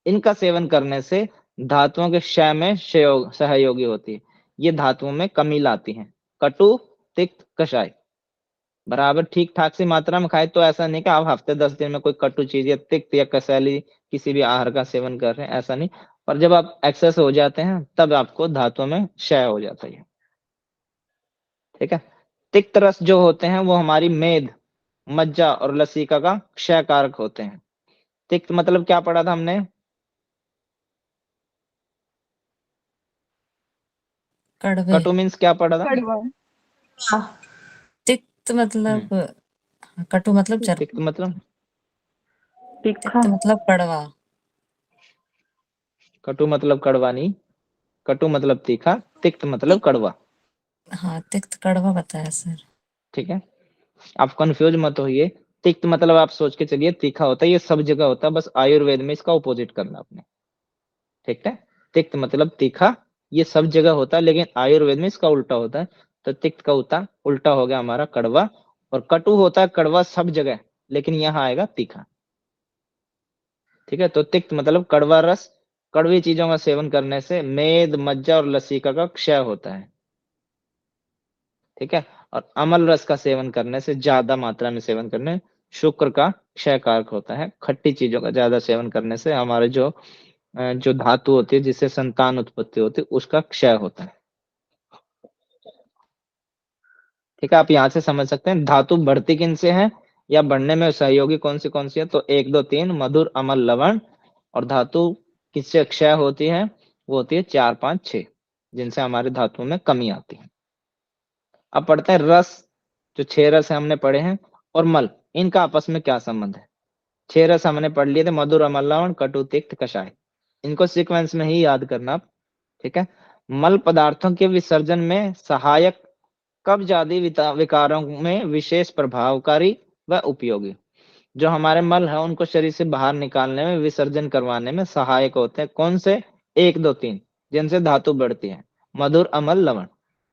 इनका सेवन करने से धातुओं के क्षय में सहयोगी होती है, ये धातुओं में कमी लाती हैं। कटु, तिक्त, कषाय बराबर ठीक ठाक सी मात्रा में खाए, तो ऐसा नहीं कि आप हफ्ते 10 दिन में कोई कटु चीज या तिक्त या कसैली किसी भी आहार का सेवन कर रहे हैं, ऐसा नहीं। पर जब आप एक्सेस हो जाते हैं तब आपको धातुओं में क्षय हो जाता है। ठीक है, तिक्त रस जो होते हैं वो हमारी मेद, मज्जा और लसिका का क्षय कारक होते हैं। तिक्त मतलब क्या पढ़ा था हमने, कड़वे। कटु मीन्स क्या पढ़ा था, कड़वा। तिक्त मतलब कटु मतलब तिक्त मतलब तीखा। तिक्त मतलब कड़वा। कटु मतलब कड़वा नहीं, कटु मतलब तीखा, तिक्त मतलब कड़वा। हाँ, तिक्त कड़वा बताया सर। ठीक है, आप कंफ्यूज मत होइए। तिक्त मतलब आप सोच के चलिए तीखा होता है, ये सब जगह होता है, बस आयुर्वेद में इसका ऑपोजिट करना आपने। ठीक है, तिक्त मतलब तीखा, ये सब जगह होता है, लेकिन आयुर्वेद में इसका उल्टा होता है। तो तिक्त का उल्टा हो गया हमारा कड़वा, और कटु होता है कड़वा सब जगह, लेकिन यहाँ आएगा तीखा। ठीक है, तो तिक्त मतलब कड़वा रस, कड़वी चीजों का सेवन करने से मेद, मज्जा और लसिका का क्षय होता है। ठीक है, और अमल रस का सेवन करने से, ज्यादा मात्रा में सेवन करने, शुक्र का क्षय कारक होता है। खट्टी चीजों का ज्यादा सेवन करने से हमारे जो धातु होती है जिससे संतान उत्पत्ति होती है उसका क्षय होता है। ठीक है, आप यहाँ से समझ सकते हैं धातु बढ़ती किन से है या बढ़ने में सहयोगी कौन सी है। तो 1 2 3 मधुर, अम्ल, लवण, और धातु किससे क्षय होती है, वो होती है 4 5 6, जिनसे हमारे धातुओं में कमी आती है। अब पढ़ते हैं रस, जो 6 रस है हमने पढ़े हैं, और मल, इनका आपस में क्या संबंध है। 6 रस हमने पढ़ लिए थे, मधुर, अम्ल, लवण, कटु, तिक्त, कषाय, इनको सीक्वेंस में ही याद करना आप। ठीक है, मल पदार्थों के विसर्जन में सहायक, कब्ज आदि विकारों में विशेष प्रभावकारी व उपयोगी। जो हमारे मल है उनको शरीर से बाहर निकालने में, विसर्जन करवाने में सहायक होते हैं। कौन से, 1 2 3, जिनसे धातु बढ़ती है, मधुर, अम्ल, लवण।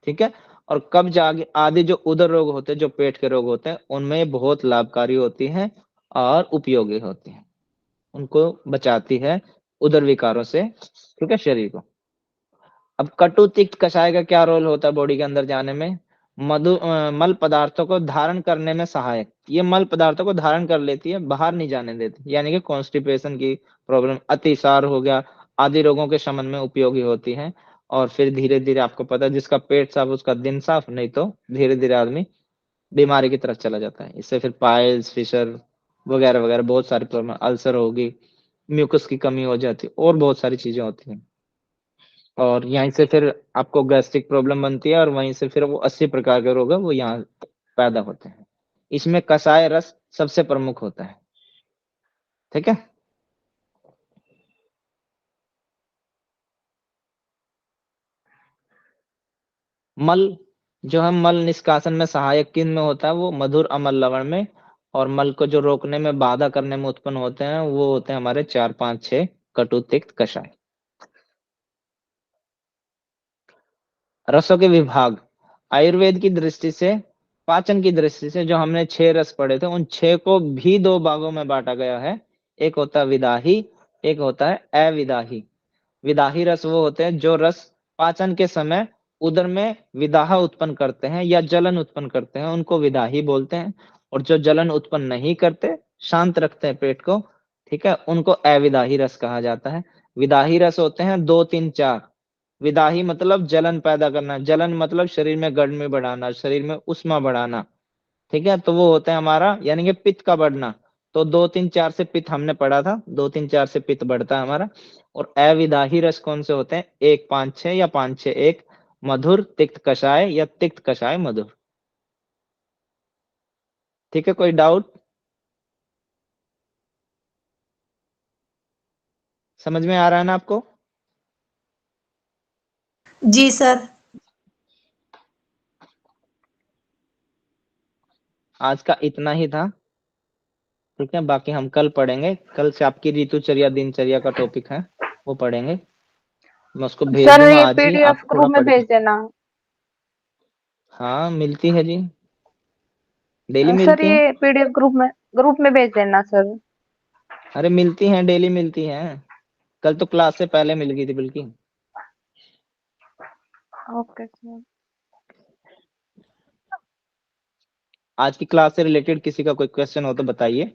ठीक है, और कब्ज आदि जो उदर रोग होते हैं, जो पेट के रोग होते हैं, उनमें बहुत लाभकारी होती है और उपयोगी होती है, उनको बचाती है उदर विकारों से। ठीक है, शरीर को। अब कटु, तिक्त, कषाय का क्या रोल होता है बॉडी के अंदर जाने में, मल पदार्थों को धारण करने में सहायक। ये मल पदार्थों को धारण कर लेती है, बाहर नहीं जाने देती, यानी कि कॉन्स्टिपेशन की प्रॉब्लम, अतिसार हो गया, आदि रोगों के शमन में उपयोगी होती है। और फिर धीरे धीरे आपको पता है जिसका पेट साफ उसका दिन साफ, नहीं तो धीरे धीरे आदमी बीमारी की तरफ चला जाता है। इससे फिर पाइल्स, फिशर वगैरह वगैरह बहुत सारी प्रॉब्लम, अल्सर होगी, म्यूकस की कमी हो जाती है और बहुत सारी चीजें होती हैं। और यहीं से फिर आपको गैस्ट्रिक प्रॉब्लम बनती है और वहीं से फिर वो 80 प्रकार के रोग है वो यहाँ पैदा होते हैं। इसमें कषाय रस सबसे प्रमुख होता है। ठीक है। मल जो है मल निष्कासन में सहायक किन में होता है? वो मधुर अमल लवण में। और मल को जो रोकने में बाधा करने में उत्पन्न होते हैं वो होते हैं हमारे 4, 5, 6 कटु, तिक्त, कषाय। रसों के विभाग आयुर्वेद की दृष्टि से, पाचन की दृष्टि से जो हमने 6 रस पढ़े थे उन 6 को भी 2 भागों में बांटा गया है। एक होता है विदाही, एक होता है अविदाही। विदाही रस वो होते हैं जो रस पाचन के समय उदर में विदाह उत्पन्न करते हैं या जलन उत्पन्न करते हैं, उनको विदाही बोलते हैं। और जो जलन उत्पन्न नहीं करते, शांत रखते हैं पेट को, ठीक है, उनको अविदाही रस कहा जाता है। विदाही रस होते हैं 2, 3, 4। विदाही मतलब जलन पैदा करना, जलन मतलब शरीर में गर्मी बढ़ाना, शरीर में उष्मा बढ़ाना। ठीक है, तो वो होता है हमारा यानी कि पित्त का बढ़ना। तो 2, 3, 4 से पित्त हमने पढ़ा था, 2, 3, 4 से पित्त बढ़ता है हमारा। और अविदाही रस कौन से होते हैं? 1, 5, 6 या 5, 6, 1 मधुर, तिक्त, कषाय या तिक्त, कषाय, मधुर। ठीक है, कोई डाउट? समझ में आ रहा है ना आपको? जी सर। आज का इतना ही था। ठीक है, बाकी हम कल पढ़ेंगे। कल से आपकी ऋतुचर्या, दिनचर्या का टॉपिक है, वो पढ़ेंगे। मैं उसको भेज सर दूंगा ये आज ही, पीडीएफ आप थोड़ा ग्रुप में पढ़ के। भेज देना। हाँ मिलती है जी, डेली सर मिलती है। ये पीडीएफ ग्रुप में भेज देना सर। अरे मिलती हैं, डेली मिलती हैं। कल तो क्लास से पहले मिल गई थी बल्कि। Okay sir. आज की क्लास से रिलेटेड किसी का कोई क्वेश्चन हो तो बताइए।